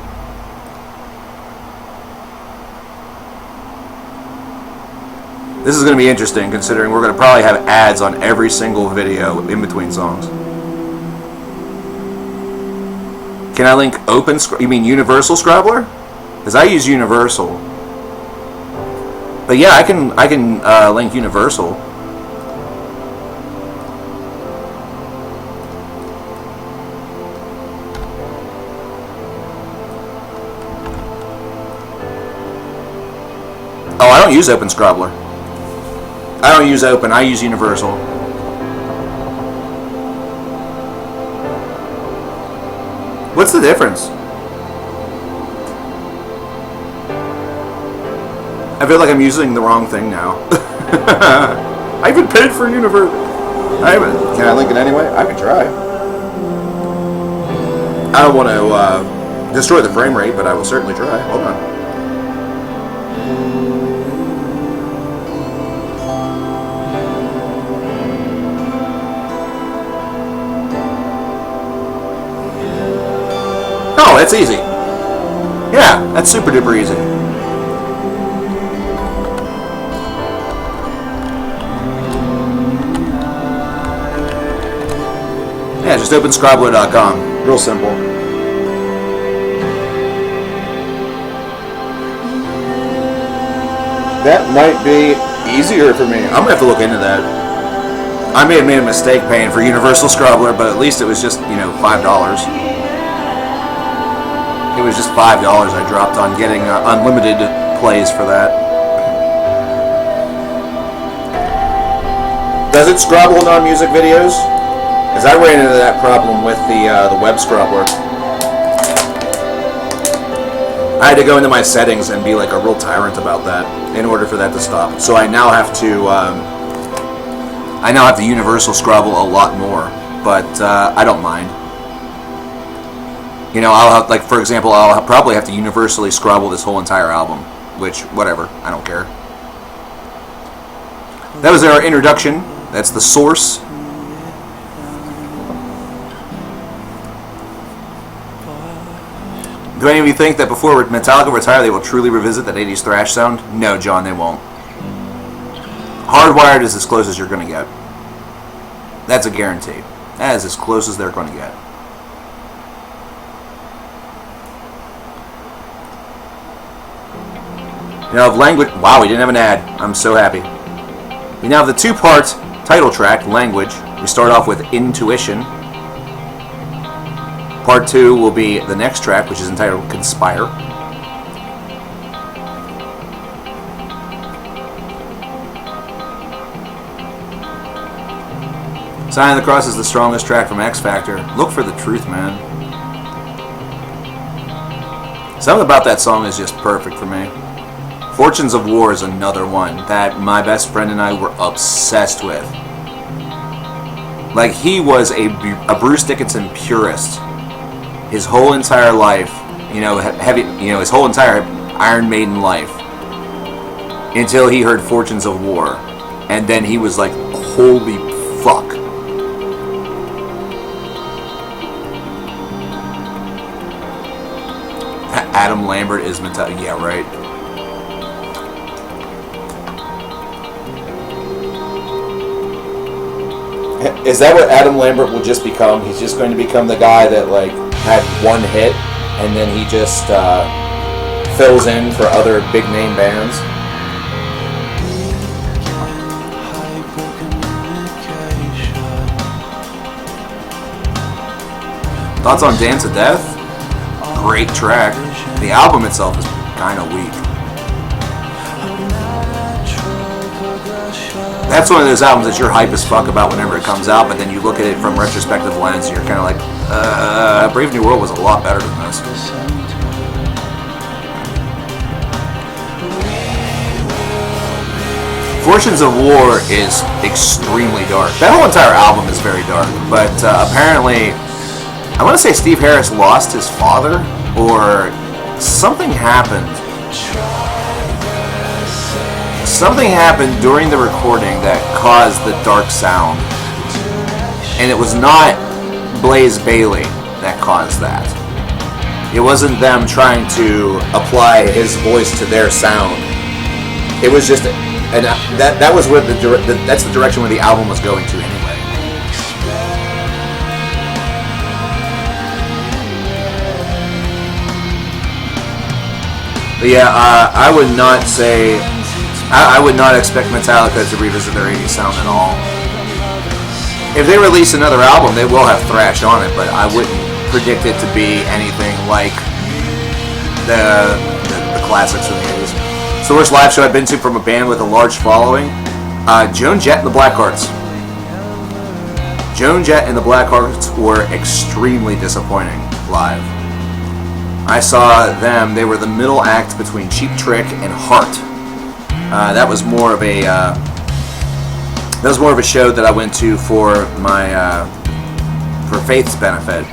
[SPEAKER 1] This is going to be interesting, considering we're going to probably have ads on every single video in between songs. Can I link you mean Universal Scrabbler? Because I use Universal. But yeah, I can link Universal. Oh, I don't use Open Scrabbler. I don't use Open, I use Universal. What's the difference? I feel like I'm using the wrong thing now. I even paid for Universe. Can I link it anyway? I can try. I don't want to destroy the frame rate, but I will certainly try. Hold on. Oh, that's easy. Yeah, that's super duper easy. Yeah, just open Scrabble.com. Real simple. That might be easier for me. I'm gonna have to look into that. I may have made a mistake paying for Universal Scrabbler, but at least it was just, $5. It was just $5 I dropped on getting unlimited plays for that. Does it Scrabble non-music videos? Because I ran into that problem with the web Scrabbler. I had to go into my settings and be like a real tyrant about that in order for that to stop. So I now have to Universal Scrabble a lot more, but I don't mind. I'll have, for example, I'll probably have to universally Scrabble this whole entire album, which, whatever, I don't care. That was our introduction. That's the source. Do any of you think that before Metallica retire, they will truly revisit that 80s thrash sound? No, John, they won't. Hardwired is as close as you're going to get. That's a guarantee. That is as close as they're going to get. You now have language. Wow, we didn't have an ad. I'm so happy. We now have the two-part title track, Language. We start off with Intuition. Part 2 will be the next track, which is entitled Conspire. Sign of the Cross is the strongest track from X Factor. Look for the truth, man. Something about that song is just perfect for me. Fortunes of War is another one that my best friend and I were obsessed with. Like, he was a Bruce Dickinson purist. His whole entire life, his whole entire Iron Maiden life, until he heard Fortunes of War, and then he was like, holy fuck. Adam Lambert is Metallica. Yeah, right. Is that what Adam Lambert will just become? He's just going to become the guy that, had one hit, and then he just fills in for other big name bands. Thoughts on Dance to Death? Great track. The album itself is kind of weak. That's one of those albums that you're hype as fuck about whenever it comes out, but then you look at it from retrospective lens and you're kind of like, Brave New World was a lot better than this. Fortunes of War is extremely dark. That whole entire album is very dark, but apparently, I want to say Steve Harris lost his father, or something happened. Something happened during the recording that caused the dark sound. And it was not Blaze Bayley that caused that. It wasn't them trying to apply his voice to their sound. It was just, and that was where that's the direction where the album was going to anyway. But yeah, I would not say. I would not expect Metallica to revisit their 80s sound at all. If they release another album, they will have thrash on it, but I wouldn't predict it to be anything like the classics of the 80s. It's the worst live show I've been to from a band with a large following. Joan Jett and the Blackhearts. Joan Jett and the Blackhearts were extremely disappointing live. I saw them. They were the middle act between Cheap Trick and Heart. That was more of a show that I went to for my for Faith's benefit.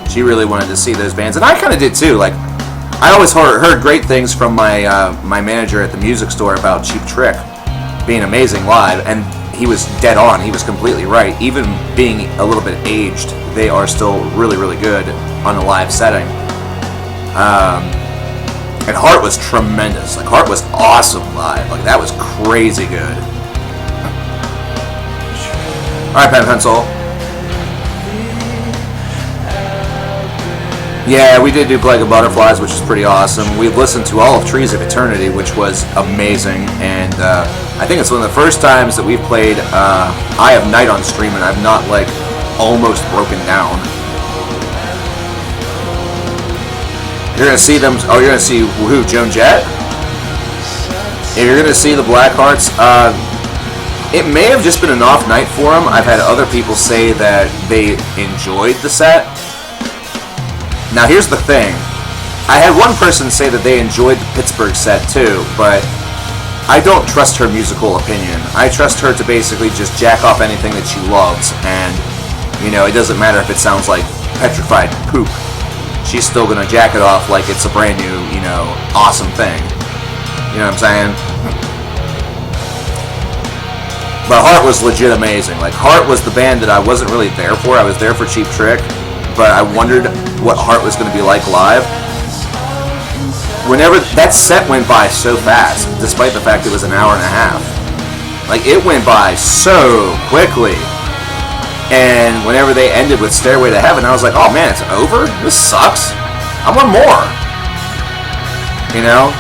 [SPEAKER 1] She really wanted to see those bands, and I kind of did too. Like, I always heard great things from my my manager at the music store about Cheap Trick being amazing live, and he was dead on. He was completely right. Even being a little bit aged, they are still really, really good on a live setting. And Heart was tremendous. Like, Heart was awesome live. Like, that was crazy good. Alright, pen pencil. Yeah, we did do Plague of Butterflies, which is pretty awesome. We've listened to all of Trees of Eternity, which was amazing. And I think it's one of the first times that we've played Eye of Night on stream, and I've not, like, almost broken down. You're going to see them... Oh, you're going to see who? Joan Jett? If you're going to see the Blackhearts, it may have just been an off night for them. I've had other people say that they enjoyed the set. Now, here's the thing. I had one person say that they enjoyed the Pittsburgh set, too, but I don't trust her musical opinion. I trust her to basically just jack off anything that she loves, and, you know, it doesn't matter if it sounds like petrified poop. She's still going to jack it off like it's a brand new, you know, awesome thing. You know what I'm saying? But Heart was legit amazing. Like, Heart was the band that I wasn't really there for. I was there for Cheap Trick, but I wondered what Heart was going to be like live. Whenever that set went by so fast, despite the fact it was an hour and a half. Like, it went by so quickly. And whenever they ended with Stairway to Heaven, I was like, oh man, it's over? This sucks. I want more. You know?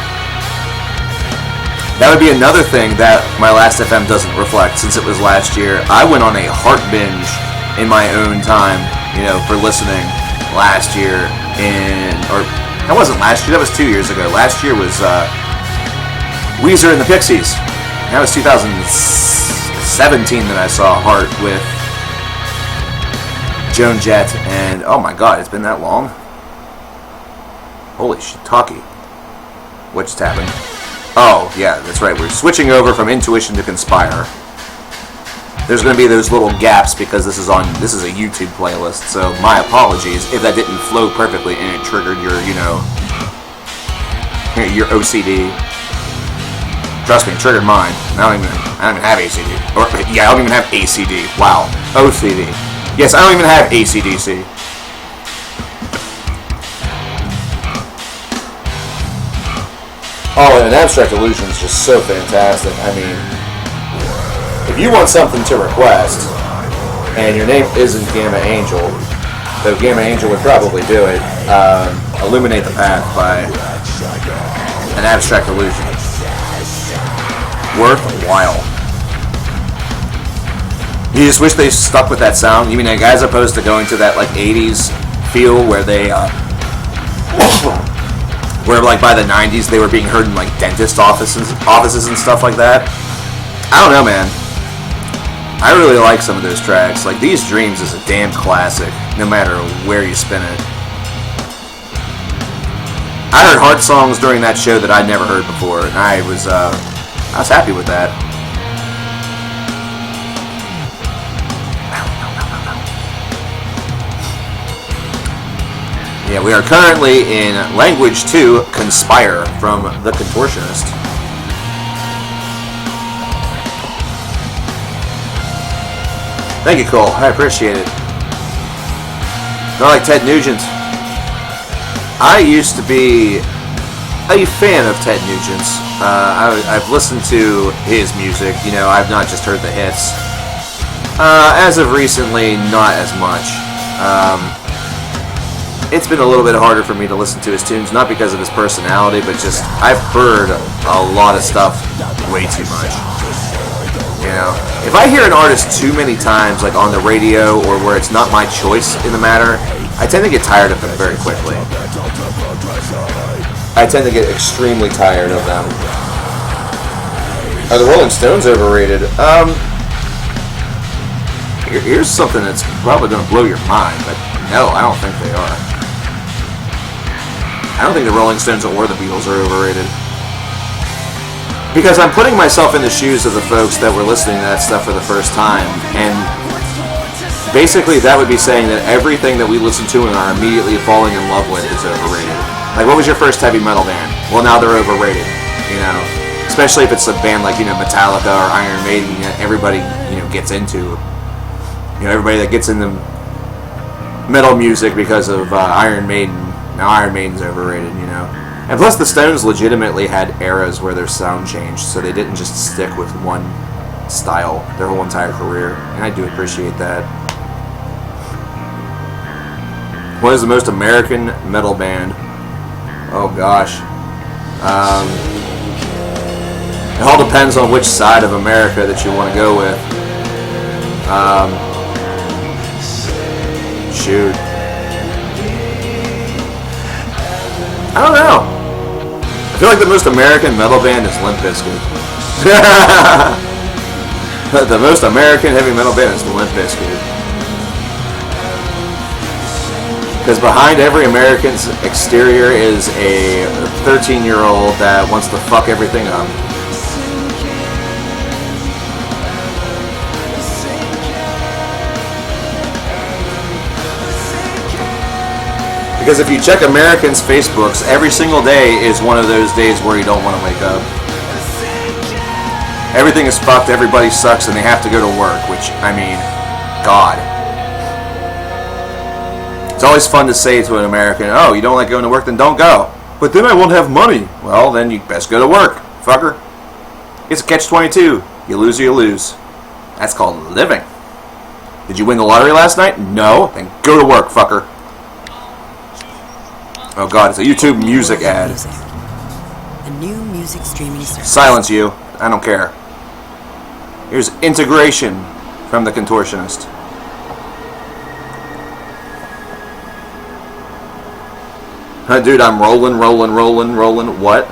[SPEAKER 1] That would be another thing that my last FM doesn't reflect, since it was last year. I went on a Heart binge in my own time, you know, for listening last year or that wasn't last year, that was 2 years ago. Last year was Weezer and the Pixies. That was 2017 that I saw Heart with Joan Jett, and oh my god, it's been that long? Holy shit, talkie. What just happened? Oh, yeah, that's right, we're switching over from Intuition to Conspire. There's going to be those little gaps because this is a YouTube playlist, so my apologies if that didn't flow perfectly and it triggered your, you know, your OCD. Trust me, it triggered mine. I don't even have ACD. Or, yeah, I don't even have ACD. Wow. OCD. Yes, I don't even have ACDC. Oh, and Abstract Illusion is just so fantastic. I mean, if you want something to request, and your name isn't Gamma Angel, though Gamma Angel would probably do it, Illuminate the Path by an Abstract Illusion. Worthwhile. You just wish they stuck with that sound? You mean, like, as opposed to going to that, like, 80s feel where they, where, like, by the 90s they were being heard in, like, dentist offices and stuff like that? I don't know, man. I really like some of those tracks. Like, These Dreams is a damn classic, no matter where you spin it. I heard Heart songs during that show that I'd never heard before, and I was happy with that. Yeah, we are currently in Language 2, Conspire, from The Contortionist. Thank you, Cole. I appreciate it. I like Ted Nugent. I used to be a fan of Ted Nugent's. I've listened to his music. You know, I've not just heard the hits. As of recently, not as much. It's been a little bit harder for me to listen to his tunes, not because of his personality, but just I've heard a lot of stuff way too much. You know, if I hear an artist too many times, like on the radio or where it's not my choice in the matter, I tend to get tired of them very quickly. I tend to get extremely tired of them. Are the Rolling Stones overrated? Here's something that's probably going to blow your mind, but no, I don't think they are. I don't think the Rolling Stones or the Beatles are overrated. Because I'm putting myself in the shoes of the folks that were listening to that stuff for the first time, and basically that would be saying that everything that we listen to and are immediately falling in love with is overrated. Like, what was your first heavy metal band? Well, now they're overrated, you know? Especially if it's a band like, you know, Metallica or Iron Maiden, everybody, you know, gets into. You know, everybody that gets into metal music because of Iron Maiden. Now Iron Maiden's overrated, you know? And plus the Stones legitimately had eras where their sound changed, so they didn't just stick with one style their whole entire career, and I do appreciate that. What is the most American metal band? Oh gosh. It all depends on which side of America that you want to go with. Shoot. I don't know. I feel like the most American metal band is Limp Bizkit. The most American heavy metal band is Limp Bizkit. Because behind every American's exterior is a 13-year-old that wants to fuck everything up. Because if you check Americans' Facebooks, every single day is one of those days where you don't want to wake up. Everything is fucked, everybody sucks, and they have to go to work, which, I mean, God. It's always fun to say to an American, oh, you don't like going to work, then don't go. But then I won't have money. Well, then you best go to work, fucker. It's a catch-22. You lose or you lose. That's called living. Did you win the lottery last night? No. Then go to work, fucker. Oh God, it's a YouTube music ad.
[SPEAKER 3] A new music streaming service.
[SPEAKER 1] Silence you. I don't care. Here's Integration from the Contortionist. Dude, I'm rolling. What?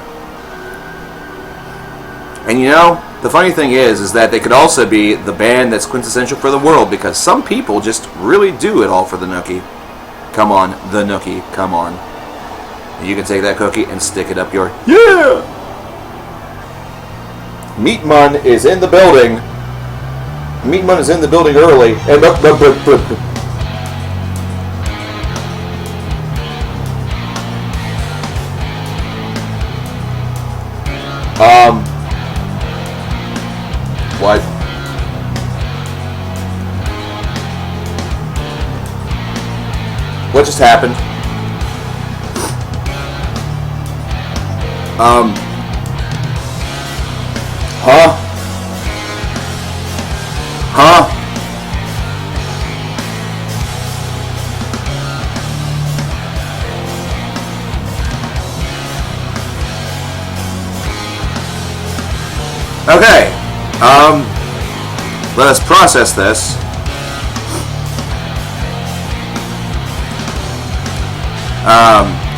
[SPEAKER 1] And you know, the funny thing is that they could also be the band that's quintessential for the world, because some people just really do it all for the nookie. Come on, the nookie, come on. You can take that cookie and stick it up your... Yeah! Meatmun is in the building. Meatmun is in the building early. And what? What just happened? Huh? Okay. Let us process this.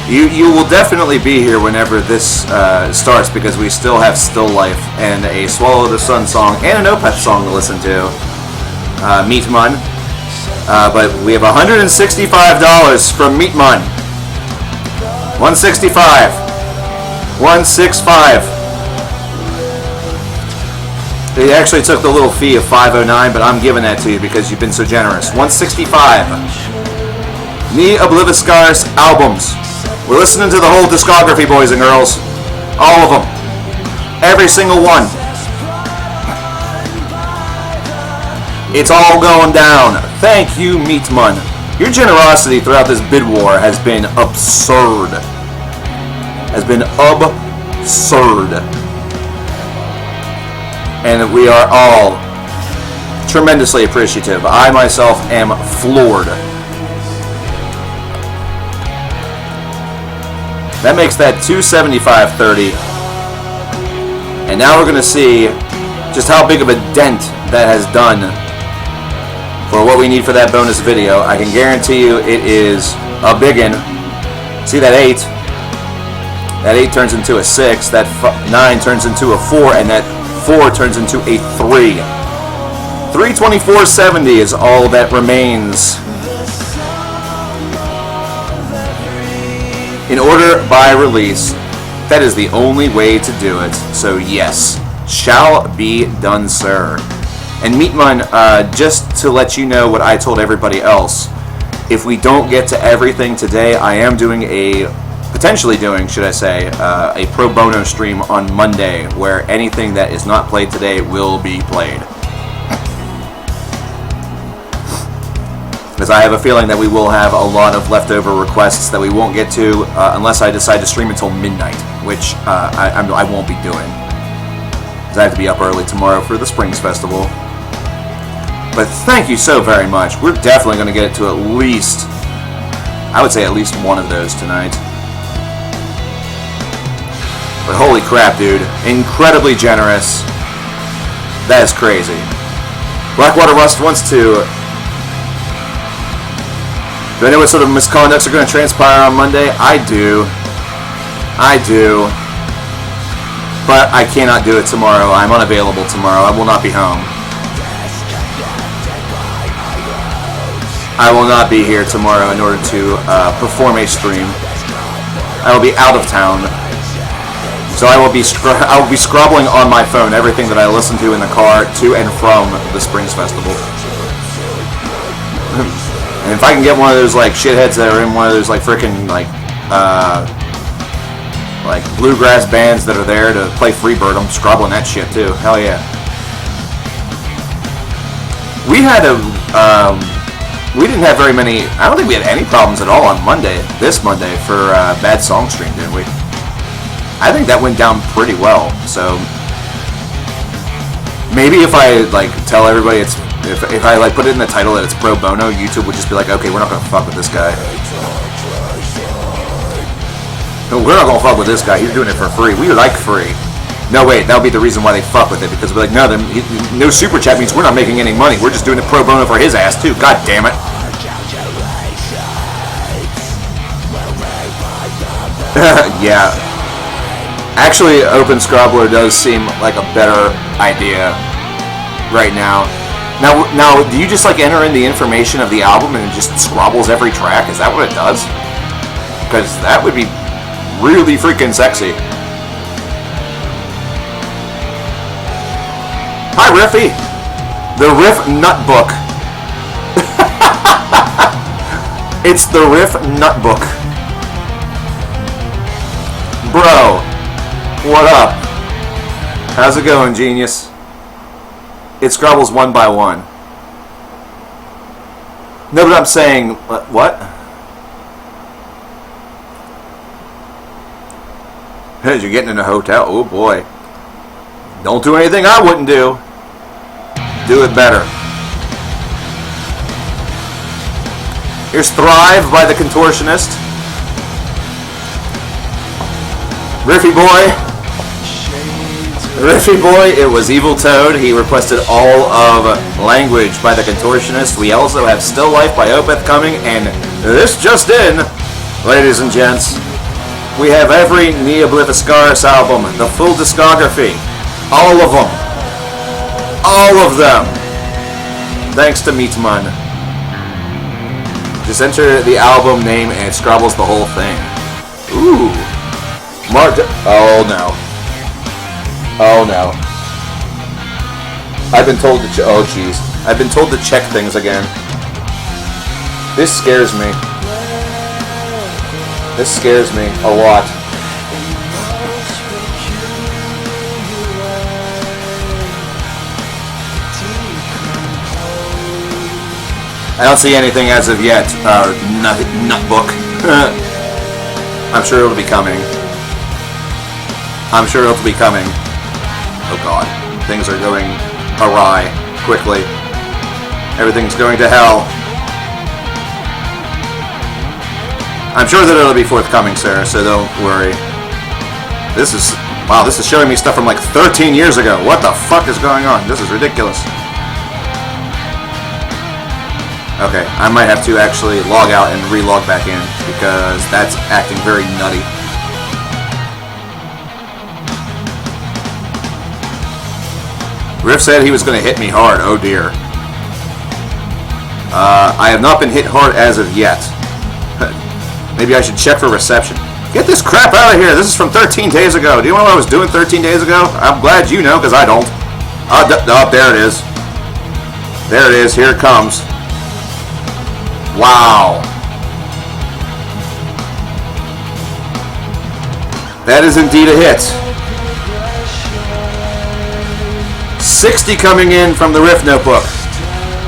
[SPEAKER 1] You will definitely be here whenever this starts, because we still have Still Life and a Swallow the Sun song and an Opeth song to listen to. Meatmun. But we have $165 from Meatmun. 165. 165. They actually took the little fee of $5.09, but I'm giving that to you because you've been so generous. 165. Me Obliviscar's albums. We're listening to the whole discography, boys and girls. All of them. Every single one. It's all going down. Thank you, Meatmun. Your generosity throughout this bid war has been absurd. Has been absurd. And we are all tremendously appreciative. I myself am floored. That makes that $275.30. And now we're going to see just how big of a dent that has done for what we need for that bonus video. I can guarantee you it is a biggin. See that 8? That 8 turns into a 6. That 9 turns into a 4. And that 4 turns into a 3. $324.70 is all that remains. In order by release. That is the only way to do it. So yes, shall be done, sir. And Meatman, just to let you know what I told everybody else, if we don't get to everything today, I am doing potentially doing, should I say, a pro bono stream on Monday, where anything that is not played today will be played. Because I have a feeling that we will have a lot of leftover requests that we won't get to unless I decide to stream until midnight, which I won't be doing. Because I have to be up early tomorrow for the Springs Festival. But thank you so very much. We're definitely going to get it to at least, I would say at least one of those tonight. But holy crap, dude. Incredibly generous. That is crazy. Blackwater Rust wants to... Do I know what sort of misconducts are going to transpire on Monday? I do. But I cannot do it tomorrow. I'm unavailable tomorrow. I will not be home. I will not be here tomorrow in order to perform a stream. I will be out of town. So I will be scrobbling on my phone everything that I listen to in the car to and from the Springs Festival. And if I can get one of those like shitheads that are in one of those like frickin' like bluegrass bands that are there to play Freebird, I'm scrobbling that shit too. Hell yeah. We didn't have very many. I don't think we had any problems at all on this Monday for Bad Song Stream, did we? I think that went down pretty well. So maybe if I like tell everybody it's. If I like put it in the title that it's pro bono, YouTube would just be like, okay, we're not gonna fuck with this guy. No, we're not gonna fuck with this guy. He's doing it for free. We like free. No, wait, that would be the reason why they fuck with it, because we're like, no, no super chat means we're not making any money. We're just doing it pro bono for his ass too. God damn it. Yeah. Actually, Open Scrobbler does seem like a better idea right now. Now, do you just like enter in the information of the album and it just scrobbles every track? Is that what it does? Because that would be really freaking sexy. Hi, Riffy! The Riff Nut Book. It's the Riff Nut Book. Bro, what up? How's it going, genius? It scrabbles one by one. No, but I'm saying, what? Hey, you're getting in a hotel. Oh boy. Don't do anything I wouldn't do. Do it better. Here's Thrive by the Contortionist. Riffy Boy. Riffy Boy, it was Evil Toad. He requested All of Language by the Contortionist. We also have Still Life by Opeth coming, and this just in, ladies and gents, we have every Neobliviscaris album, the full discography, all of them, all of them, thanks to Meatman. Just enter the album name and it scrabbles the whole thing. Ooh, marked. Oh no. Oh no. I've been told to oh jeez. I've been told to check things again. This scares me. This scares me a lot. I don't see anything as of yet. Nut book. I'm sure it'll be coming. I'm sure it'll be coming. Oh god, things are going awry quickly. Everything's going to hell. I'm sure that it'll be forthcoming, sir, so don't worry. This is showing me stuff from like 13 years ago. What the fuck is going on? This is ridiculous. Okay, I might have to actually log out and re-log back in because that's acting very nutty. Riff said he was going to hit me hard. Oh dear. I have not been hit hard as of yet. Maybe I should check for reception. Get this crap out of here. This is from 13 days ago. Do you know what I was doing 13 days ago? I'm glad you know, because I don't. Oh, there it is. There it is. Here it comes. Wow. That is indeed a hit. 60 coming in from the Riff Notebook.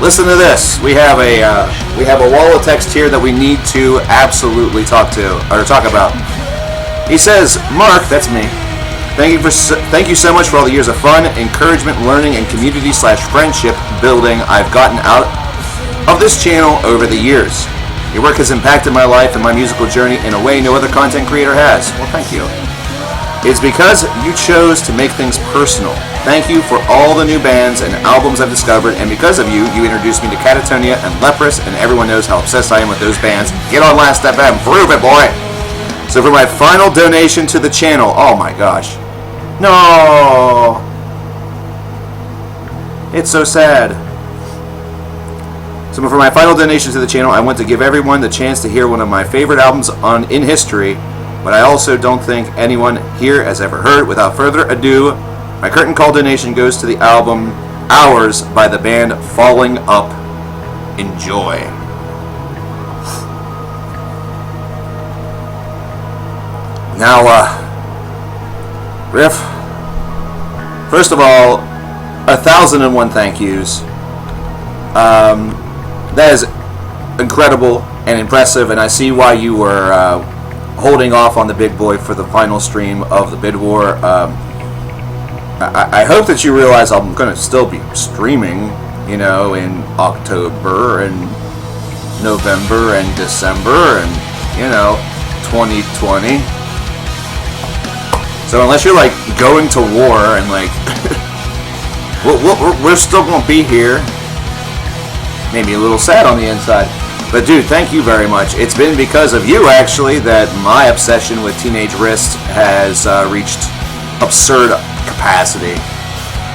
[SPEAKER 1] Listen to this. We have a wall of text here that we need to absolutely talk about. He says, Mark, that's me. Thank you so much for all the years of fun, encouragement, learning, and community/friendship building I've gotten out of this channel over the years. Your work has impacted my life and my musical journey in a way no other content creator has. Well, thank you. It's because you chose to make things personal. Thank you for all the new bands and albums I've discovered, and because of you, you introduced me to Catatonia and Leprous, and everyone knows how obsessed I am with those bands. Get on Last Step and prove it, boy! So for my final donation to the channel, oh my gosh. No! It's so sad. So for my final donation to the channel, I want to give everyone the chance to hear one of my favorite albums in history, but I also don't think anyone here has ever heard. Without further ado, my curtain call donation goes to the album Hours by the band Falling Up. Enjoy. Now, Riff, first of all, 1,001 thank yous. That is incredible and impressive, and I see why you were holding off on the big boy for the final stream of the Bid War. I hope that you realize I'm going to still be streaming, in October and November and December and, 2020. So unless you're, going to war and, we're still going to be here. Maybe a little sad on the inside. But dude, thank you very much. It's been because of you, actually, that my obsession with Teenage Wrist has reached absurd capacity,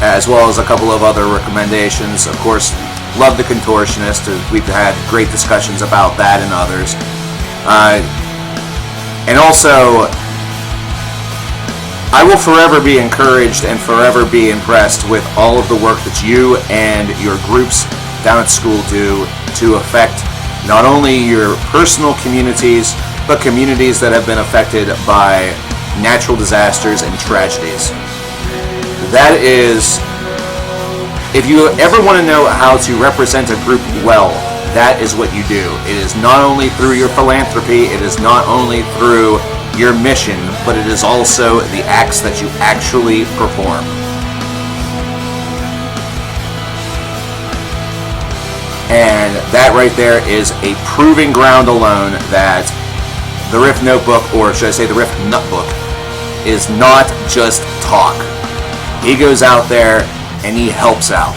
[SPEAKER 1] as well as a couple of other recommendations. Of course, love the Contortionist. We've had great discussions about that and others. And also, I will forever be encouraged and forever be impressed with all of the work that you and your groups down at school do to affect not only your personal communities, but communities that have been affected by natural disasters and tragedies. That is, if you ever want to know how to represent a group well, that is what you do. It is not only through your philanthropy, it is not only through your mission, but it is also the acts that you actually perform. And that right there is a proving ground alone that the Riff Notebook, or should I say the Riff Nutbook, is not just talk. He goes out there and he helps out.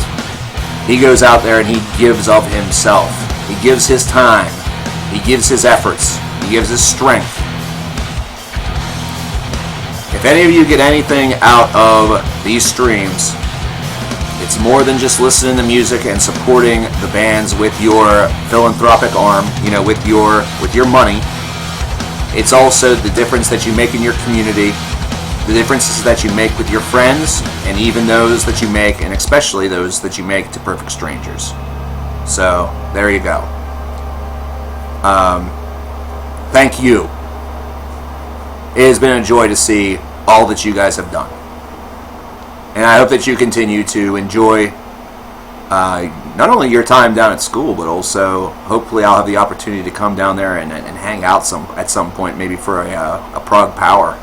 [SPEAKER 1] He goes out there and he gives of himself. He gives his time. He gives his efforts. He gives his strength. If any of you get anything out of these streams, it's more than just listening to music and supporting the bands with your philanthropic arm, with your money. It's also the difference that you make in your community, the differences that you make with your friends, and even those that you make, and especially those that you make to perfect strangers. So, there you go. Thank you. It has been a joy to see all that you guys have done. And I hope that you continue to enjoy not only your time down at school, but also hopefully I'll have the opportunity to come down there and hang out at some point, maybe for a Prague Power.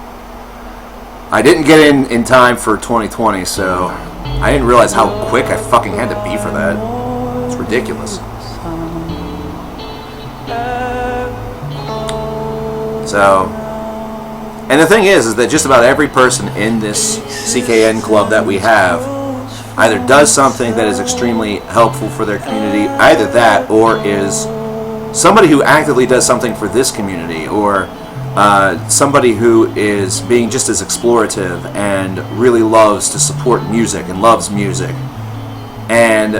[SPEAKER 1] I didn't get in time for 2020, so I didn't realize how quick I fucking had to be for that. It's ridiculous. So, and the thing is that just about every person in this CKN club that we have either does something that is extremely helpful for their community, either that, or is somebody who actively does something for this community, or somebody who is being just as explorative and really loves to support music and loves music. And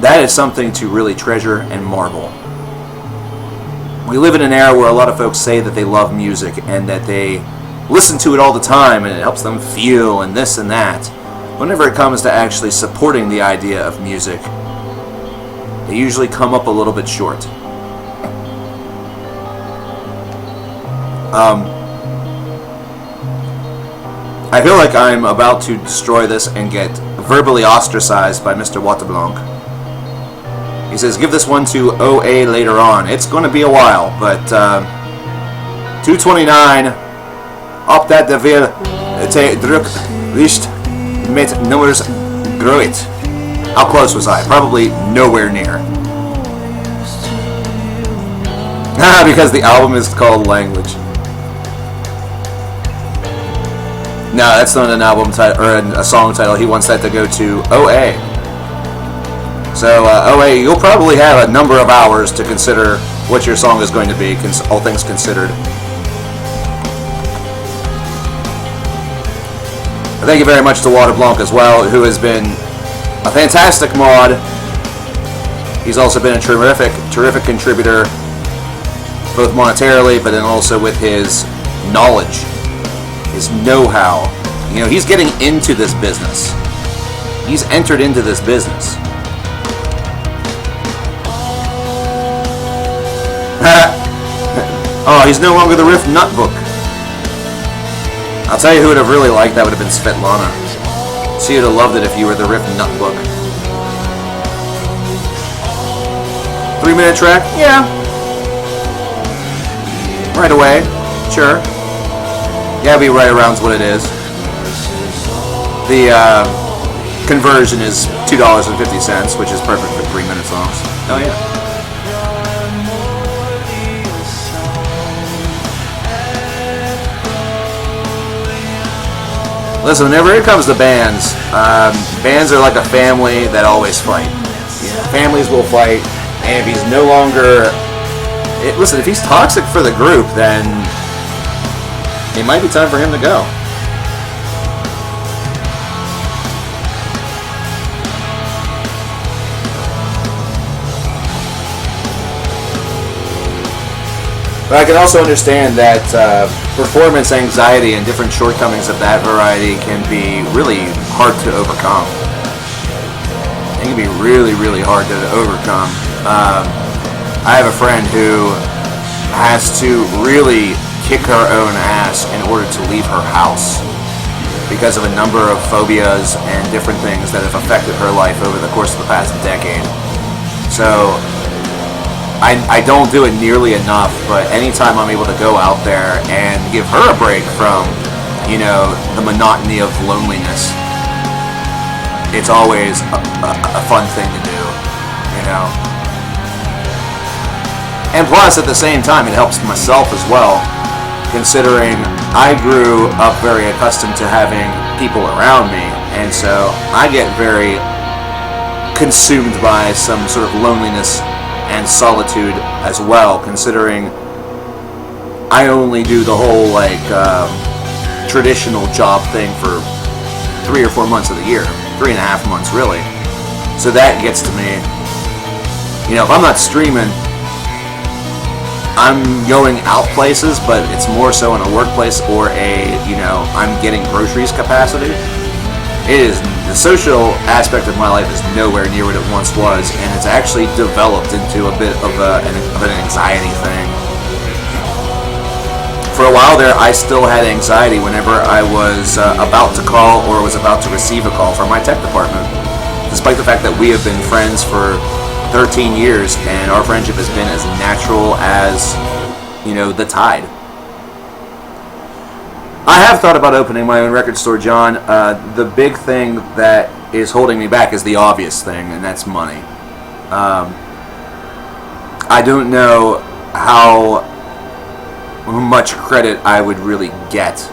[SPEAKER 1] that is something to really treasure and marvel. we live in an era where a lot of folks say that they love music and that they listen to it all the time and it helps them feel and this and that. Whenever it comes to actually supporting the idea of music, they usually come up a little bit short. I feel like I'm about to destroy this and get verbally ostracized by Mr. Waterblanc. He says, give this one to OA later on. It's going to be a while, but 229 op dat de weer te druk liefst met nummers groeit. How close was I? Probably nowhere near. Because the album is called Language. No, that's not an album title or a song title. He wants that to go to OA. So OA, you'll probably have a number of hours to consider what your song is going to be, all things considered. Thank you very much to Waterblanc as well, who has been a fantastic mod. He's also been a terrific contributor, both monetarily, but then also with his knowledge, his know-how. You know, he's getting into this business. He's entered into this business. Oh, he's no longer the Riff Nutbook. I'll tell you who would have really liked that would have been Svetlana. She would have loved it if you were the Riff Nutbook. 3-minute track? Yeah. Right away. Sure. Yeah, be right around what it is. The conversion is $2.50, which is perfect for 3-minute songs. Oh yeah. Listen, whenever it comes to bands, bands are like a family that always fight. Families will fight, and if he's no longer... listen, if he's toxic for the group, then it might be time for him to go. But I can also understand that performance anxiety and different shortcomings of that variety can be really hard to overcome. It can be really, really hard to overcome. I have a friend who has to really kick her own ass in order to leave her house because of a number of phobias and different things that have affected her life over the course of the past decade. So I don't do it nearly enough, but anytime I'm able to go out there and give her a break from, you know, the monotony of loneliness, it's always a fun thing to do, you know. And plus, at the same time, it helps myself as well, considering I grew up very accustomed to having people around me, and so I get very consumed by some sort of loneliness and solitude as well, considering I only do the whole traditional job thing for 3 or 4 months of the year, 3.5 months really. So that gets to me. You know, if I'm not streaming, I'm going out places, but it's more so in a workplace or I'm getting groceries capacity. The social aspect of my life is nowhere near what it once was, and it's actually developed into a bit of an anxiety thing. For a while there, I still had anxiety whenever I was about to call or was about to receive a call from my tech department, despite the fact that we have been friends for 13 years, and our friendship has been as natural as, the tide. I have thought about opening my own record store, John. The big thing that is holding me back is the obvious thing, and that's money. I don't know how much credit I would really get,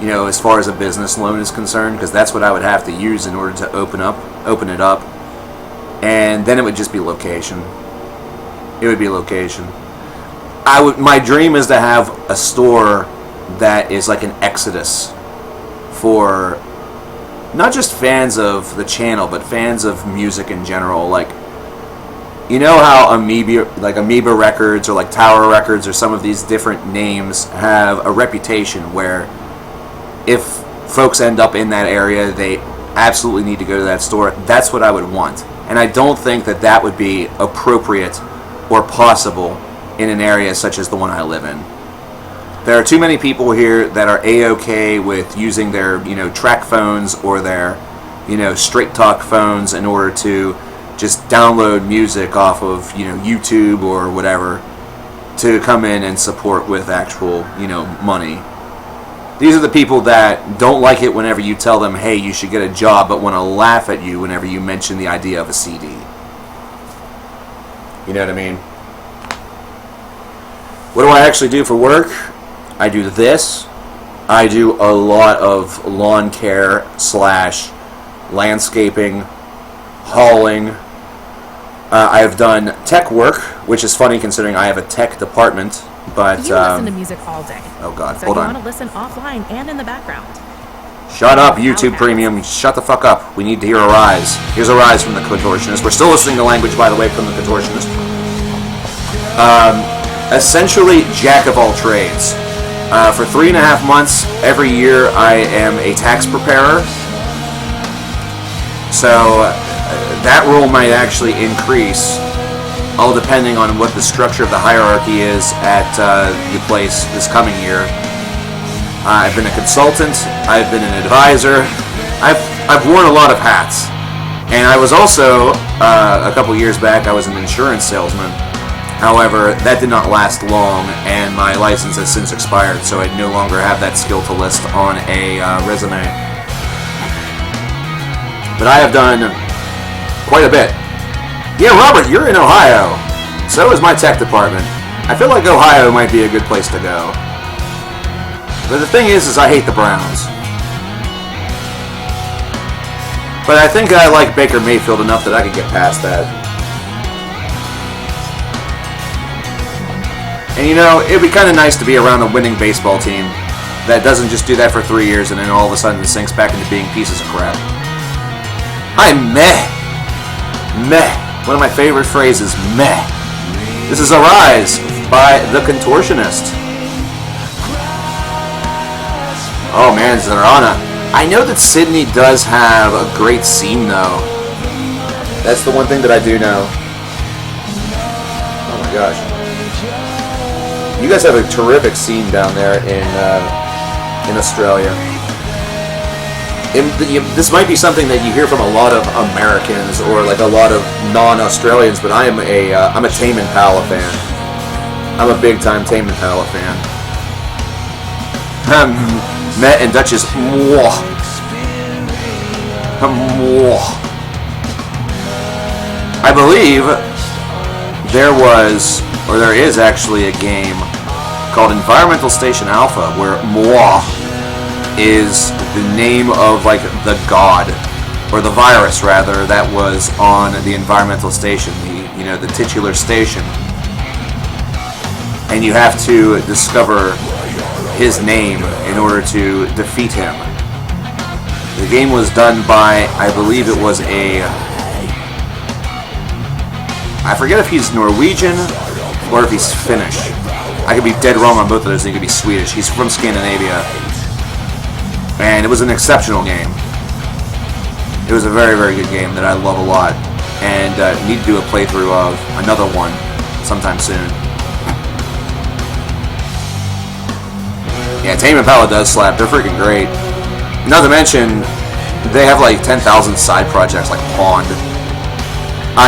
[SPEAKER 1] as far as a business loan is concerned, because that's what I would have to use in order to open it up. And then it would just be location. It would be location. My dream is to have a store that is like an exodus for not just fans of the channel, but fans of music in general. Like, You know how Amoeba Records or like Tower Records or some of these different names have a reputation where if folks end up in that area, they absolutely need to go to that store. That's what I would want. And I don't think that that would be appropriate or possible in an area such as the one I live in. There are too many people here that are A-OK with using their, track phones or their, straight talk phones in order to just download music off of, YouTube or whatever to come in and support with actual, money. These are the people that don't like it whenever you tell them, hey, you should get a job, but want to laugh at you whenever you mention the idea of a CD. You know what I mean? What do I actually do for work? I do this. I do a lot of lawn care / landscaping, hauling. I have done tech work, which is funny considering I have a tech department. But
[SPEAKER 4] you listen to music all day.
[SPEAKER 1] Oh God,
[SPEAKER 4] so
[SPEAKER 1] hold on.
[SPEAKER 4] You want to listen offline and in the background.
[SPEAKER 1] Shut up, YouTube Premium. Shut the fuck up. We need to hear a rise. Here's a rise from the Contortionist. We're still listening to language, by the way, from the Contortionist. Essentially, jack of all trades. For 3.5 months every year, I am a tax preparer. So that role might actually increase, all depending on what the structure of the hierarchy is at the place this coming year. I've been a consultant. I've been an advisor. I've worn a lot of hats, and I was also a couple years back. I was an insurance salesman. However, that did not last long, and my license has since expired, so I no longer have that skill to list on a resume. But I have done quite a bit. Yeah, Robert, you're in Ohio. So is my tech department. I feel like Ohio might be a good place to go. But the thing is I hate the Browns. But I think I like Baker Mayfield enough that I could get past that. And it'd be kind of nice to be around a winning baseball team that doesn't just do that for 3 years and then all of a sudden sinks back into being pieces of crap. I'm meh. Meh. One of my favorite phrases, meh. This is Arise by The Contortionist. Oh man, Zarana. I know that Sydney does have a great scene though. That's the one thing that I do know. Oh my gosh. You guys have a terrific scene down there in Australia. This might be something that you hear from a lot of Americans or like a lot of non-Australians, but I'm a Tame Impala fan. I'm a big-time Tame Impala fan. Met and Duchess. Mwah. Mwah. I believe there is actually a game called Environmental Station Alpha where Mwah is the name of like the god, or the virus rather, that was on the environmental station, the titular station, and you have to discover his name in order to defeat him. The game was done by, I believe it was I forget if he's Norwegian or if he's Finnish. I could be dead wrong on both of those. He could be Swedish. He's from Scandinavia. And it was an exceptional game. It was a very, very good game that I love a lot. And need to do a playthrough of another one sometime soon. Yeah, Tame Impala does slap. They're freaking great. Not to mention, they have like 10,000 side projects like Pond.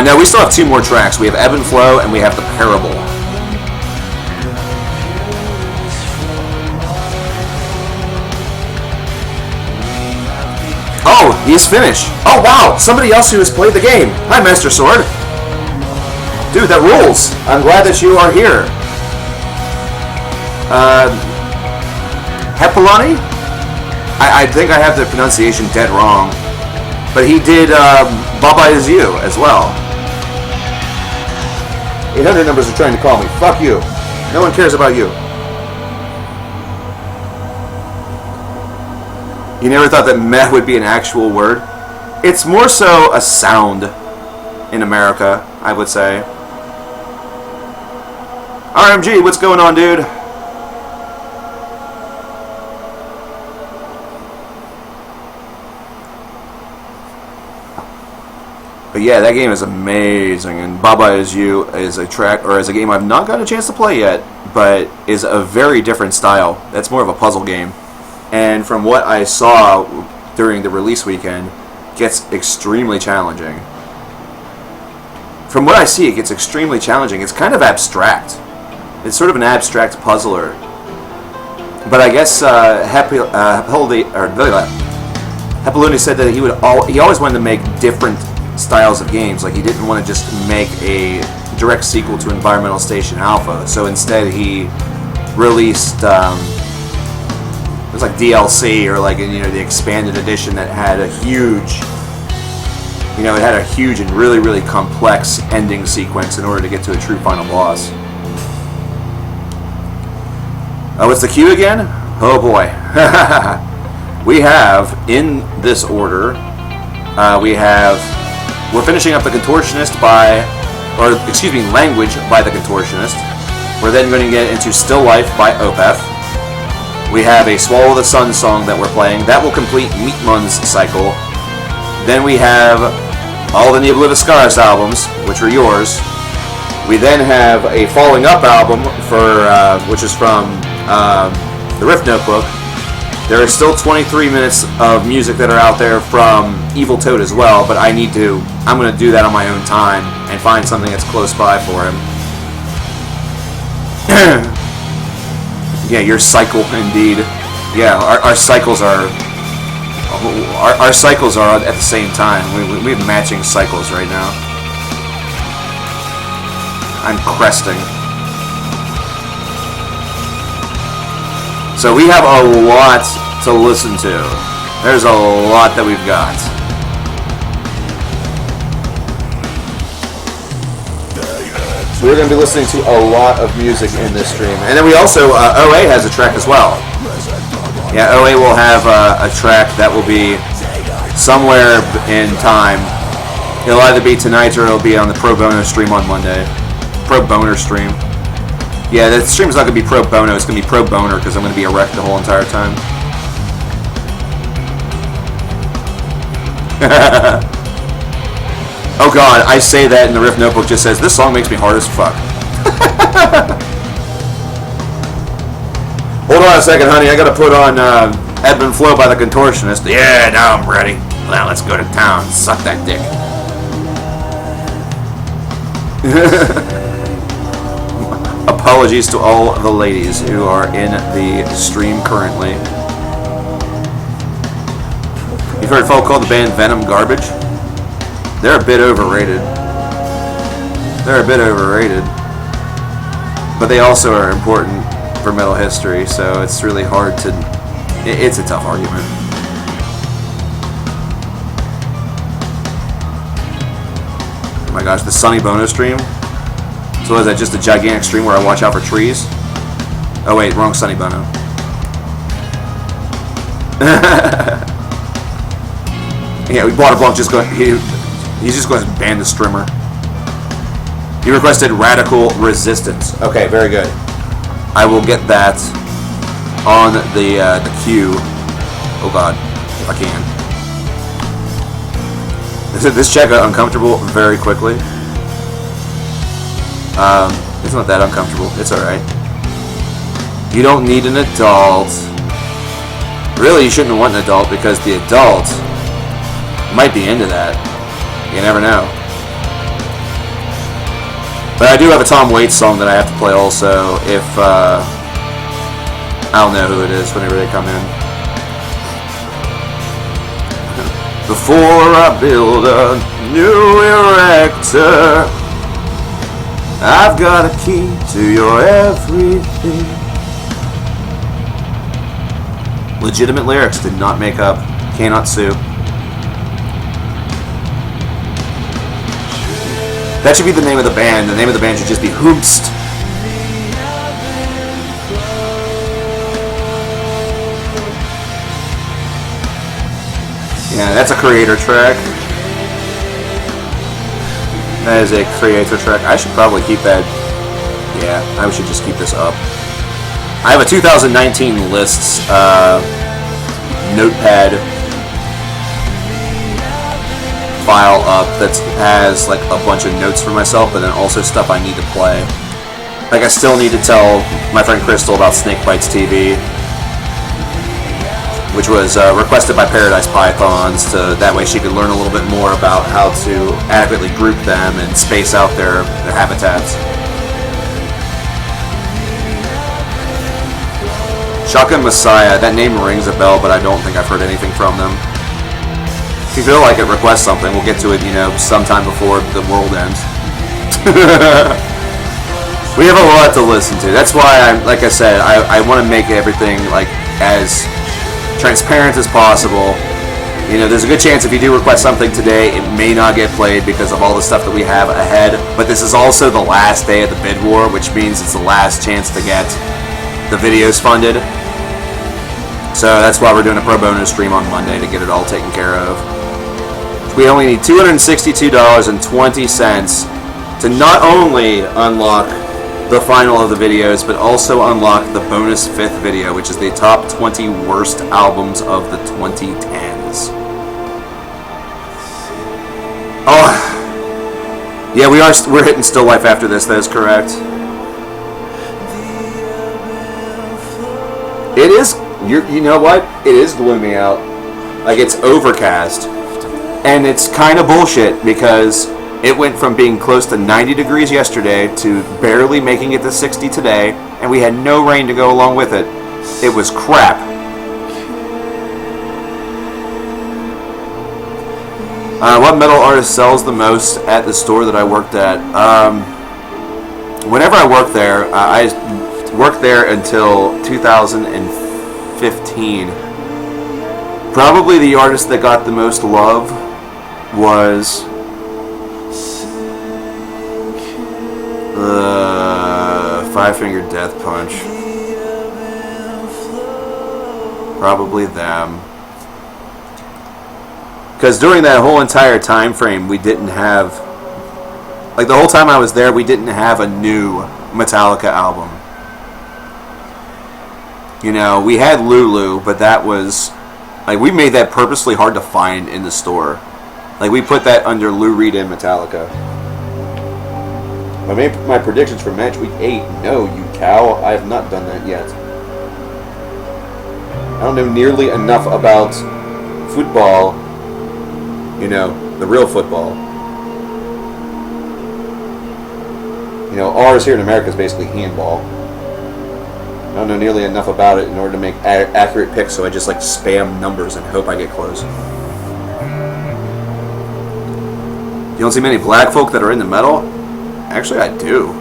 [SPEAKER 1] No, we still have 2 more tracks. We have Ebb and Flow and we have The Parable. Oh, he's Finnish. Oh, wow. Somebody else who has played the game. Hi, Master Sword. Dude, that rules. I'm glad that you are here. Hepalani? I think I have the pronunciation dead wrong. But he did Baba Is You as well. 800 numbers are trying to call me. Fuck you. No one cares about you. You never thought that meh would be an actual word? It's more so a sound in America, I would say. RMG, what's going on, dude? But yeah, that game is amazing, and Baba Is You is a track, or is a game I've not gotten a chance to play yet, but is a very different style. That's more of a puzzle game, and from what I saw during the release weekend, gets extremely challenging. From what I see, it gets extremely challenging. It's kind of abstract. It's sort of an abstract puzzler. But I guess Hepaluni said that he always wanted to make different styles of games. Like, he didn't want to just make a direct sequel to Environmental Station Alpha. So instead, he released it was like DLC, or like, you know, the expanded edition that had a huge, you know, it had a huge and really, really complex ending sequence in order to get to a true final boss. What's the queue again? Oh boy. We have, in this order, we're finishing up the Contortionist Language by the Contortionist. We're then going to get into Still Life by Opeth. We have a Swallow the Sun song that we're playing. That will complete Meatmun's cycle. Then we have all the Niebla albums, which are yours. We then have a Falling Up album, which is from the Riff Notebook. There are still 23 minutes of music that are out there from Evil Toad as well, but I'm going to do that on my own time and find something that's close by for him. Yeah, your cycle, indeed. Yeah, our cycles are at the same time. We have matching cycles right now. I'm cresting. So we have a lot to listen to. There's a lot that we've got. So we're going to be listening to a lot of music in this stream. And then we also, OA has a track as well. Yeah, OA will have a track that will be somewhere in time. It'll either be tonight or it'll be on the Pro Bono stream on Monday. Pro Boner stream. Yeah, the stream's not going to be Pro Bono, it's going to be Pro Boner because I'm going to be erect the whole entire time. Oh god, I say that and the Riff Notebook just says, this song makes me hard as fuck. Hold on a second, honey, I gotta put on Ebb and Flow by the Contortionist. Yeah, now I'm ready. Well, let's go to town, suck that dick. Apologies to all the ladies who are in the stream currently. You've heard folk call the band Venom garbage? They're a bit overrated. But they also are important for metal history, so it's really hard to... It's a tough argument. Oh my gosh, the Sonny Bono stream? So is that just a gigantic stream where I watch out for trees? Oh wait, wrong Sonny Bono. Yeah, we bought a block just going... He's just going to ban the streamer. He requested Radical Resistance. Okay, very good. I will get that on the queue. Oh god, if I can. This check got uncomfortable very quickly. It's not that uncomfortable. It's alright. You don't need an adult. Really, you shouldn't want an adult because the adult might be into that. You never know. But I do have a Tom Waits song that I have to play also if I'll know who it is whenever they come in. Before I build a new erector, I've got a key to your everything. Legitimate lyrics, did not make up, cannot sue. That should be the name of the band. The name of the band should just be Hoomst. Yeah, that's a creator track. That is a creator track. I should probably keep that Yeah, I should just keep this up. I have a 2019 lists notepad file up that has like a bunch of notes for myself, but then also stuff I need to play. Like I still need to tell my friend Crystal about Snake Bites TV, which was requested by Paradise Pythons, that way she could learn a little bit more about how to adequately group them and space out their habitats. Shotgun Messiah, that name rings a bell, but I don't think I've heard anything from them. If you feel like it, request something. We'll get to it, sometime before the world ends. We have a lot to listen to. That's why, like I said, I want to make everything like as transparent as possible. There's a good chance if you do request something today, it may not get played because of all the stuff that we have ahead. But this is also the last day of the bid war, which means it's the last chance to get the videos funded. So that's why we're doing a pro bono stream on Monday to get it all taken care of. We only need $262.20 to not only unlock the final of the videos, but also unlock the bonus 5th video, which is the top 20 worst albums of the 2010s. Oh, yeah, we're hitting Still Life after this. That is correct. It is. You know what? It is gloomy out. Like, it's overcast. And it's kind of bullshit because it went from being close to 90 degrees yesterday to barely making it to 60 today, and we had no rain to go along with it. It was crap. What metal artist sells the most at the store that I worked at? Whenever I worked there, I worked there until 2015. Probably the artist that got the most love was Five Finger Death Punch. Probably them. Because during that whole entire time frame, we didn't have, like, the whole time I was there, we didn't have a new Metallica album. We had Lulu, but that was, like, we made that purposely hard to find in the store. Like, we put that under Lou Reed and Metallica. My predictions for match week 8. No, you cow. I have not done that yet. I don't know nearly enough about football. The real football. Ours here in America is basically handball. I don't know nearly enough about it in order to make accurate picks, so I just like spam numbers and hope I get close. You don't see many black folk that are into metal? Actually, I do.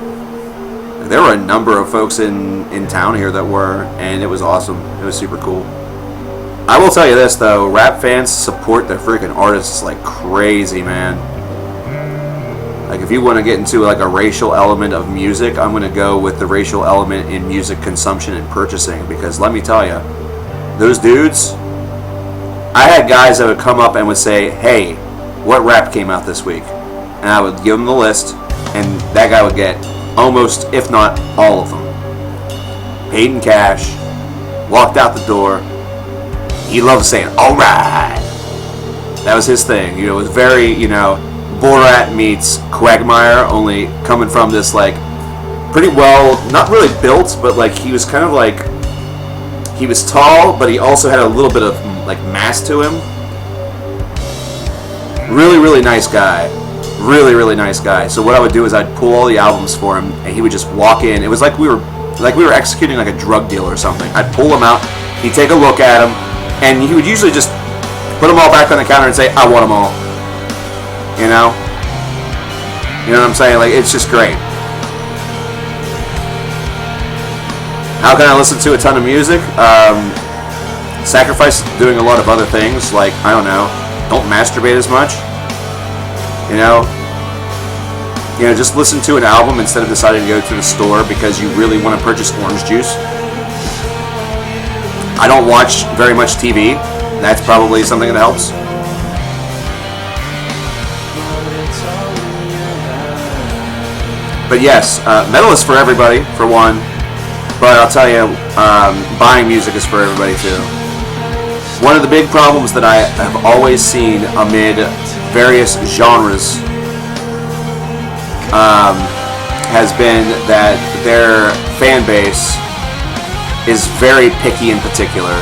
[SPEAKER 1] There were a number of folks in town here that were, and it was awesome. It was super cool. I will tell you this, though. Rap fans support their freaking artists like crazy, man. Like, if you want to get into like a racial element of music, I'm going to go with the racial element in music consumption and purchasing, because let me tell you, those dudes, I had guys that would come up and would say, hey, what rap came out this week? And I would give them the list, and that guy would get almost, if not all of them. Paid in cash, walked out the door. He loved saying, alright. That was his thing. It was very, Borat meets Quagmire, only coming from this, like, pretty well, not really built, but, like, he was kind of, like, he was tall, but he also had a little bit of, like, mass to him. Really, really nice guy. Really, really nice guy. So what I would do is I'd pull all the albums for him, and he would just walk in. It was like we were executing like a drug deal or something. I'd pull them out, he'd take a look at them, and he would usually just put them all back on the counter and say, I want them all. You know what I'm saying? Like, it's just great. How can I listen to a ton of music? Sacrifice doing a lot of other things, like, I don't know, don't masturbate as much. Just listen to an album instead of deciding to go to the store because you really want to purchase orange juice. I don't watch very much TV. That's probably something that helps. But yes, metal is for everybody, for one. But I'll tell you, buying music is for everybody too. One of the big problems that I have always seen amid various genres has been that their fan base is very picky in particular.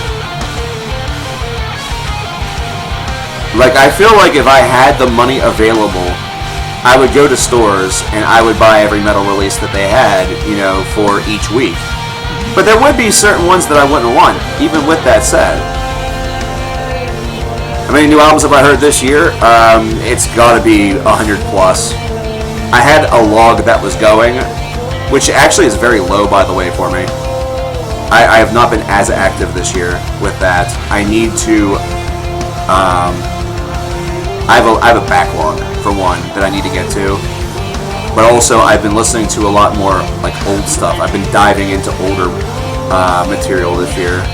[SPEAKER 1] Like, I feel like if I had the money available, I would go to stores and I would buy every metal release that they had, you know, for each week. But there would be certain ones that I wouldn't want, even with that said. How many new albums have I heard this year? It's gotta be 100 plus. I had a log that was going, which actually is very low, by the way, for me. I have not been as active this year with that. I need to... I have a backlog, for one, that I need to get to. But also, I've been listening to a lot more, like, old stuff. I've been diving into older material this year.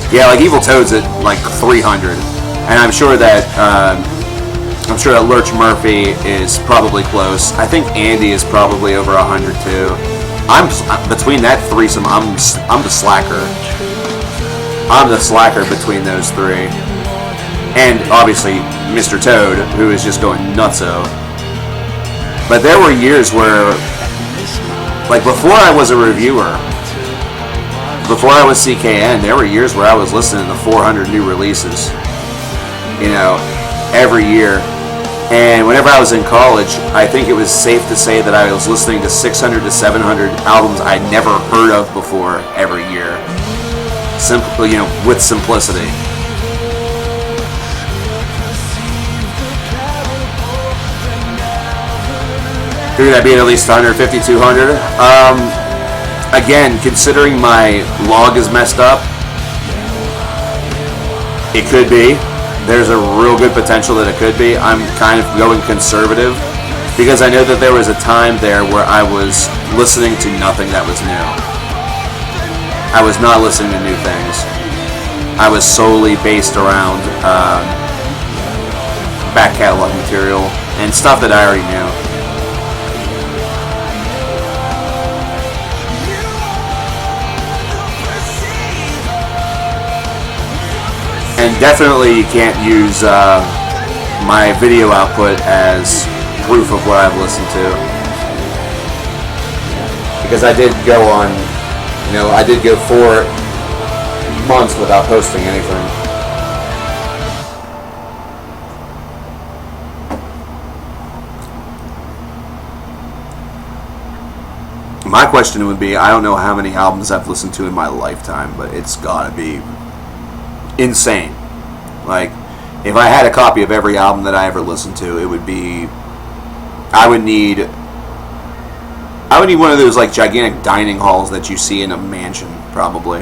[SPEAKER 1] Yeah, like Evil Toad's at, like, 300. And I'm sure that Lurch Murphy is probably close. I think Andy is probably over 100 too. I'm between that threesome. I'm the slacker. I'm the slacker between those three, and obviously Mr. Toad, who is just going nutso. But there were years where, like before I was a reviewer, before I was CKN, there were years where I was listening to 400 new releases. You know, every year. And whenever I was in college, I think it was safe to say that I was listening to 600 to 700 albums I'd never heard of before every year. Simply, you know, with simplicity. Figured I'd be at least 150, 200. Again, considering my log is messed up, it could be. There's a real good potential that it could be. I'm kind of going conservative because I know that there was a time there where I was listening to nothing that was new. I was not listening to new things. I was solely based around back catalog material and stuff that I already knew. And definitely you can't use my video output as proof of what I've listened to. Because I did go on, you know, I did go 4 months without posting anything. My question would be, I don't know how many albums I've listened to in my lifetime, but it's gotta be insane. Like, if I had a copy of every album that I ever listened to, it would be... I would need one of those, like, gigantic dining halls that you see in a mansion, probably.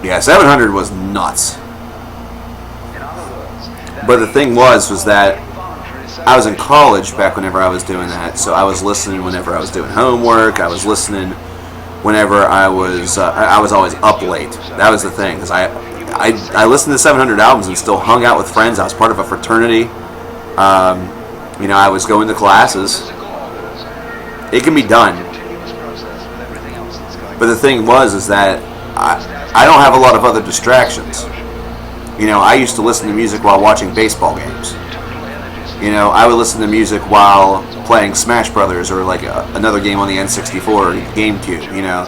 [SPEAKER 1] Yeah, 700 was nuts. But the thing was that I was in college back whenever I was doing that, so I was listening whenever I was doing homework, I was listening whenever I was always up late. That was the thing, because I listened to 700 albums and still hung out with friends. I was part of a fraternity. You know, I was going to classes. It can be done. But the thing is that I don't have a lot of other distractions. You know, I used to listen to music while watching baseball games. You know, I would listen to music while playing Smash Brothers or like another game on the N64 or GameCube, you know.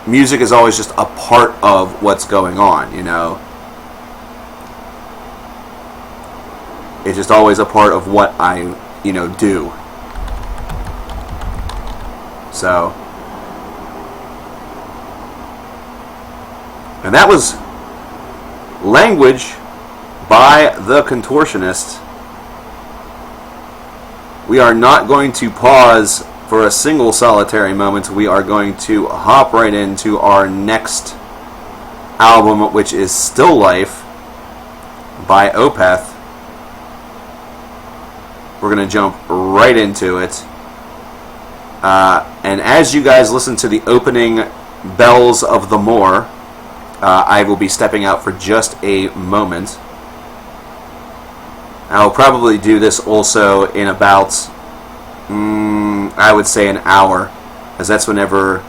[SPEAKER 1] Music is always just a part of what's going on, you know. It's just always a part of what I, you know, do. So. And that was Language by the Contortionist. We are not going to pause for a single solitary moment. We are going to hop right into our next album, which is Still Life by Opeth. We're going to jump right into it. And as you guys listen to the opening bells of the Moor, I will be stepping out for just a moment. I'll probably do this also in about, I would say, an hour, as that's whenever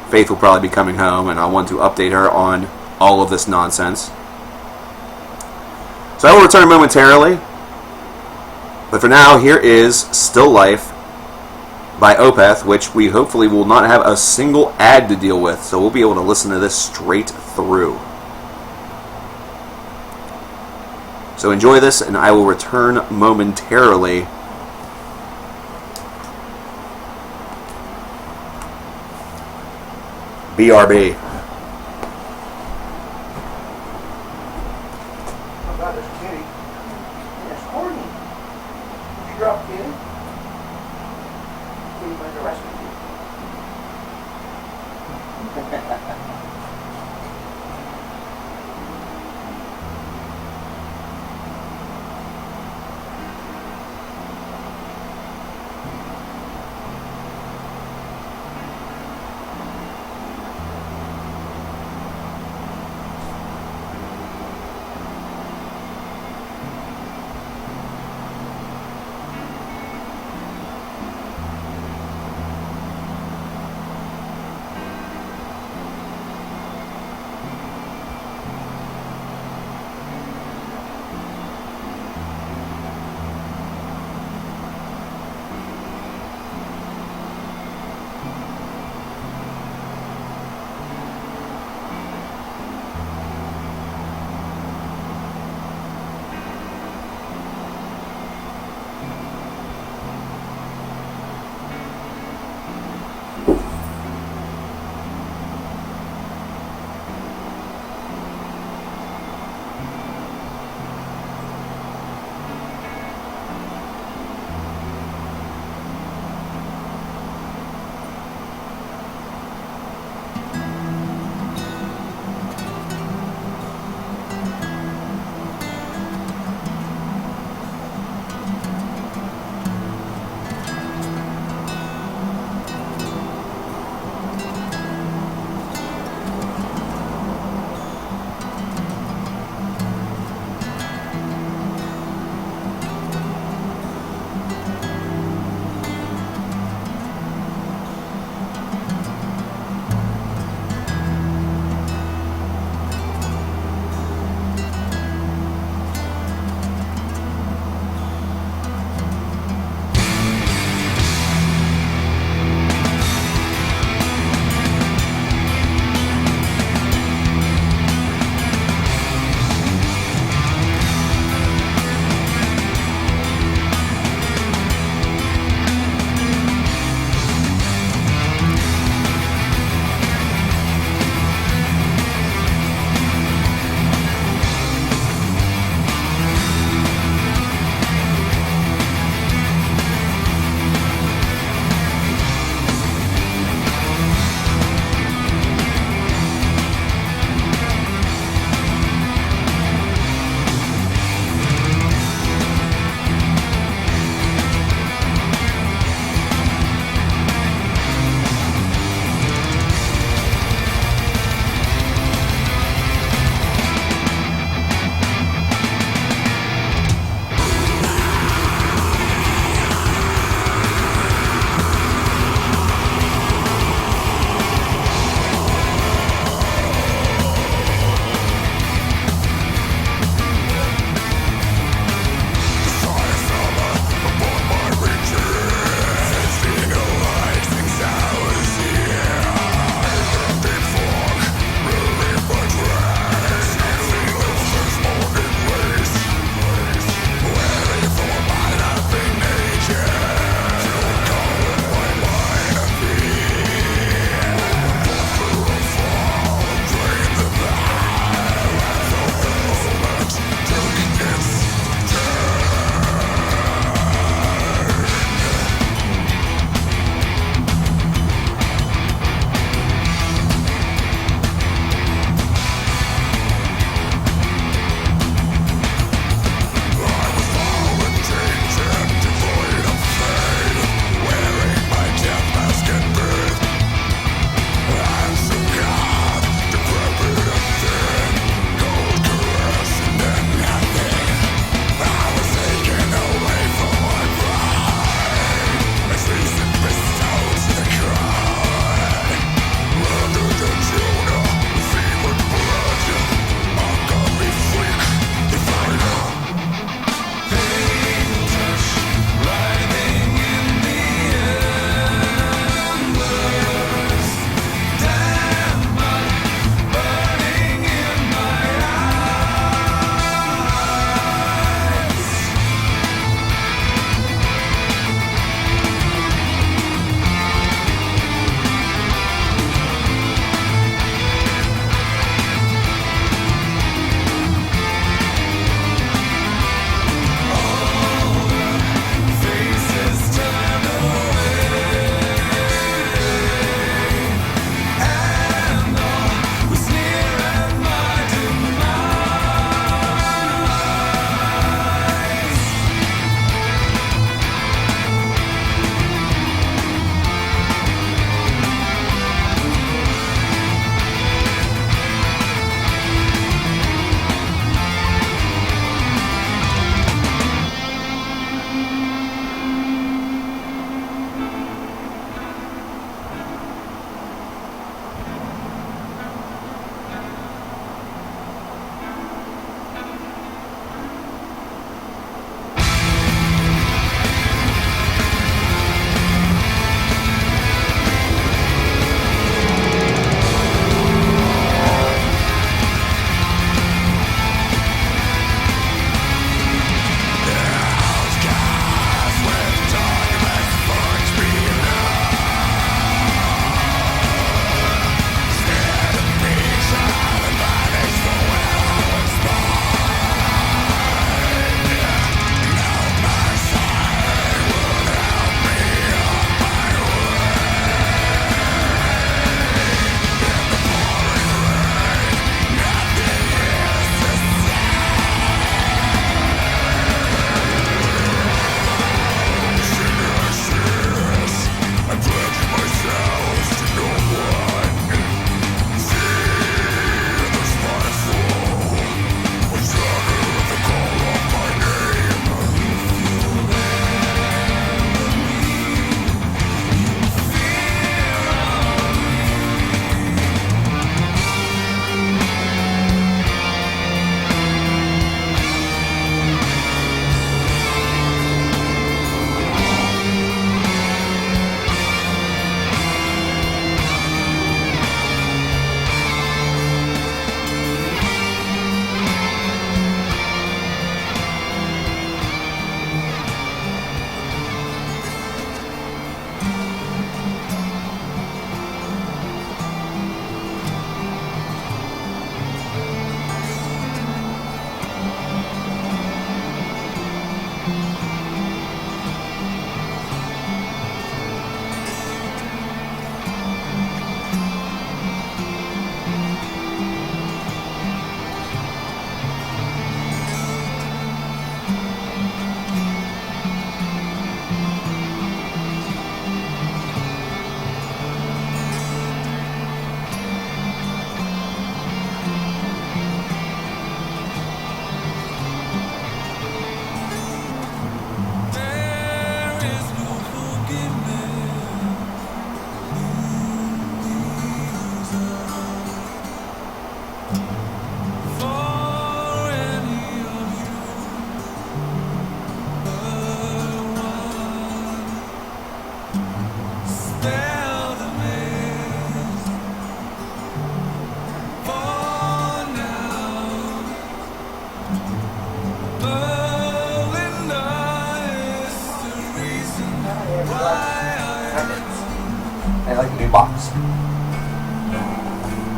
[SPEAKER 1] Faith will probably be coming home, and I want to update her on all of this nonsense. So I will return momentarily, but for now, here is Still Life by Opeth, which we hopefully will not have a single ad to deal with, so we'll be able to listen to this straight through. So enjoy this, and I will return momentarily. BRB.
[SPEAKER 5] Oh God, there's Kitty. That's horny. Did you drop Kitty? Kitty might arrest me.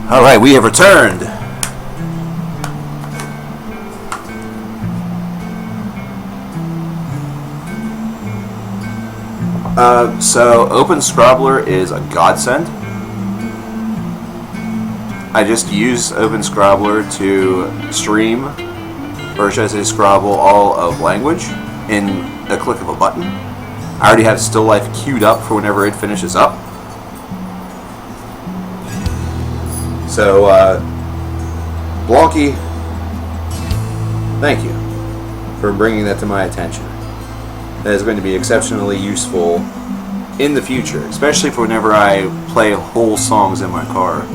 [SPEAKER 1] Alright, we have returned. So Open Scrobbler is a godsend. I just use Open Scrobbler to stream, or should I say scrabble, all of language in a click of a button. I already have Still Life queued up for whenever it finishes up. So, Blonky, thank you for bringing that to my attention. That is going to be exceptionally useful in the future, especially for whenever I play whole songs in my car.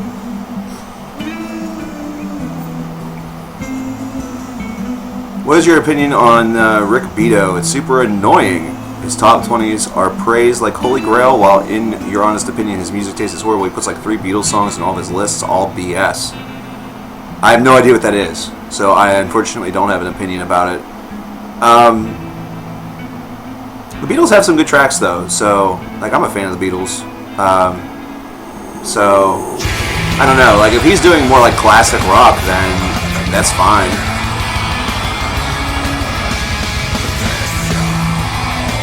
[SPEAKER 1] What is your opinion on Rick Beato? It's super annoying. His top 20s are praised like holy grail, while in your honest opinion, his music taste is horrible. He puts like 3 Beatles songs in all of his lists, all BS. I have no idea what that is, so I unfortunately don't have an opinion about it. The Beatles have some good tracks though, so like I'm a fan of the Beatles. So I don't know, like if he's doing more like classic rock, then that's fine.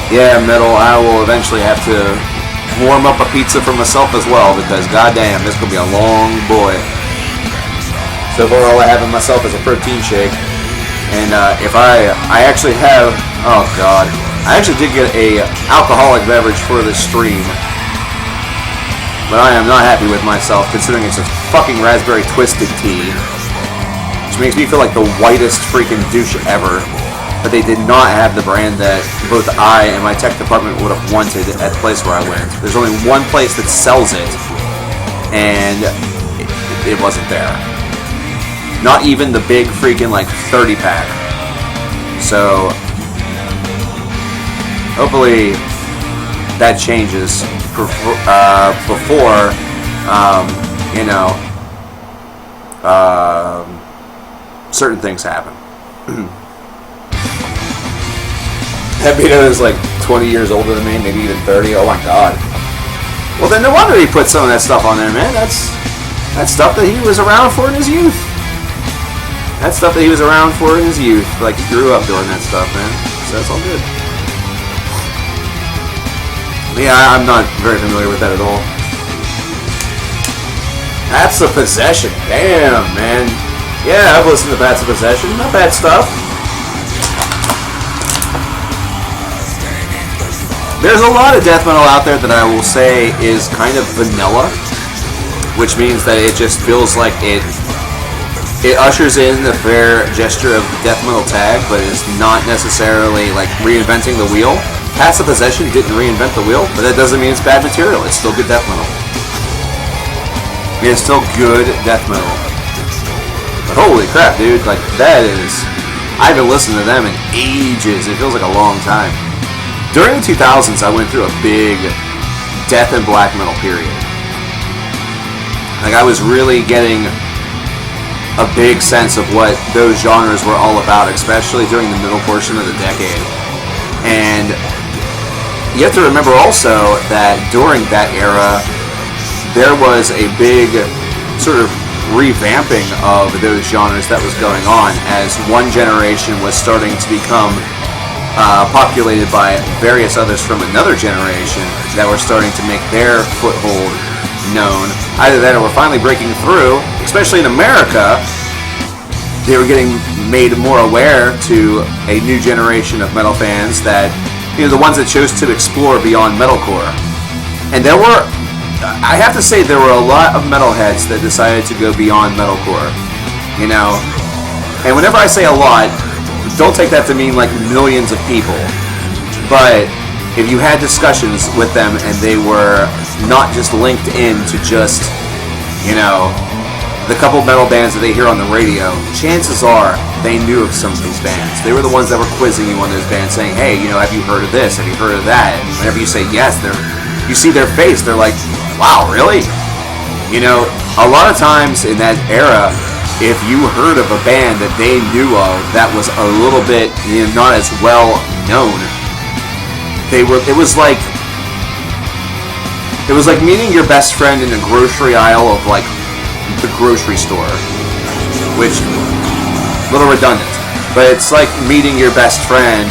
[SPEAKER 1] Yeah, metal, I will eventually have to warm up a pizza for myself as well, because goddamn, this could be a long boy. So far all I have in myself is a protein shake. And if I actually have, oh god, I actually did get a alcoholic beverage for this stream. But I am not happy with myself, considering it's a fucking raspberry twisted tea. Which makes me feel like the whitest freaking douche ever. But they did not have the brand that both I and my tech department would have wanted at the place where I went. There's only one place that sells it, and it wasn't there. Not even the big freaking like 30 pack. So hopefully that changes before certain things happen. That Beato is like 20 years older than me, maybe even 30. Oh my god. Well then no wonder he put some of that stuff on there, man. That's stuff that he was around for in his youth. That's stuff that he was around for in his youth. Like he grew up doing that stuff, man. So that's all good. Yeah, I'm not very familiar with that at all. That's the Possession. Damn, man. Yeah, I've listened to That's the Possession. Not bad stuff. There's a lot of death metal out there that I will say is kind of vanilla, which means that it just feels like it ushers in the fair gesture of the death metal tag, but it's not necessarily like reinventing the wheel. Pass the Possession didn't reinvent the wheel, but that doesn't mean it's bad material. It's still good death metal. It's still good death metal. But holy crap, dude, like that is... I haven't listened to them in ages. It feels like a long time. During the 2000s, I went through a big death and black metal period. Like, I was really getting a big sense of what those genres were all about, especially during the middle portion of the decade. And you have to remember also that during that era, there was a big sort of revamping of those genres that was going on as one generation was starting to become populated by various others from another generation that were starting to make their foothold known. Either that or were finally breaking through, especially in America. They were getting made more aware to a new generation of metal fans that, the ones that chose to explore beyond metalcore. And there were, I have to say, there were a lot of metalheads that decided to go beyond metalcore, And whenever I say a lot, don't take that to mean like millions of people, but if you had discussions with them and they were not just linked in to just, the couple metal bands that they hear on the radio, chances are they knew of some of these bands. They were the ones that were quizzing you on those bands, saying, hey, have you heard of this? Have you heard of that? And whenever you say yes, you see their face, they're like, wow, really? A lot of times in that era, if you heard of a band that they knew of that was a little bit not as well known, it was like meeting your best friend in a grocery aisle of like the grocery store, which a little redundant. But it's like meeting your best friend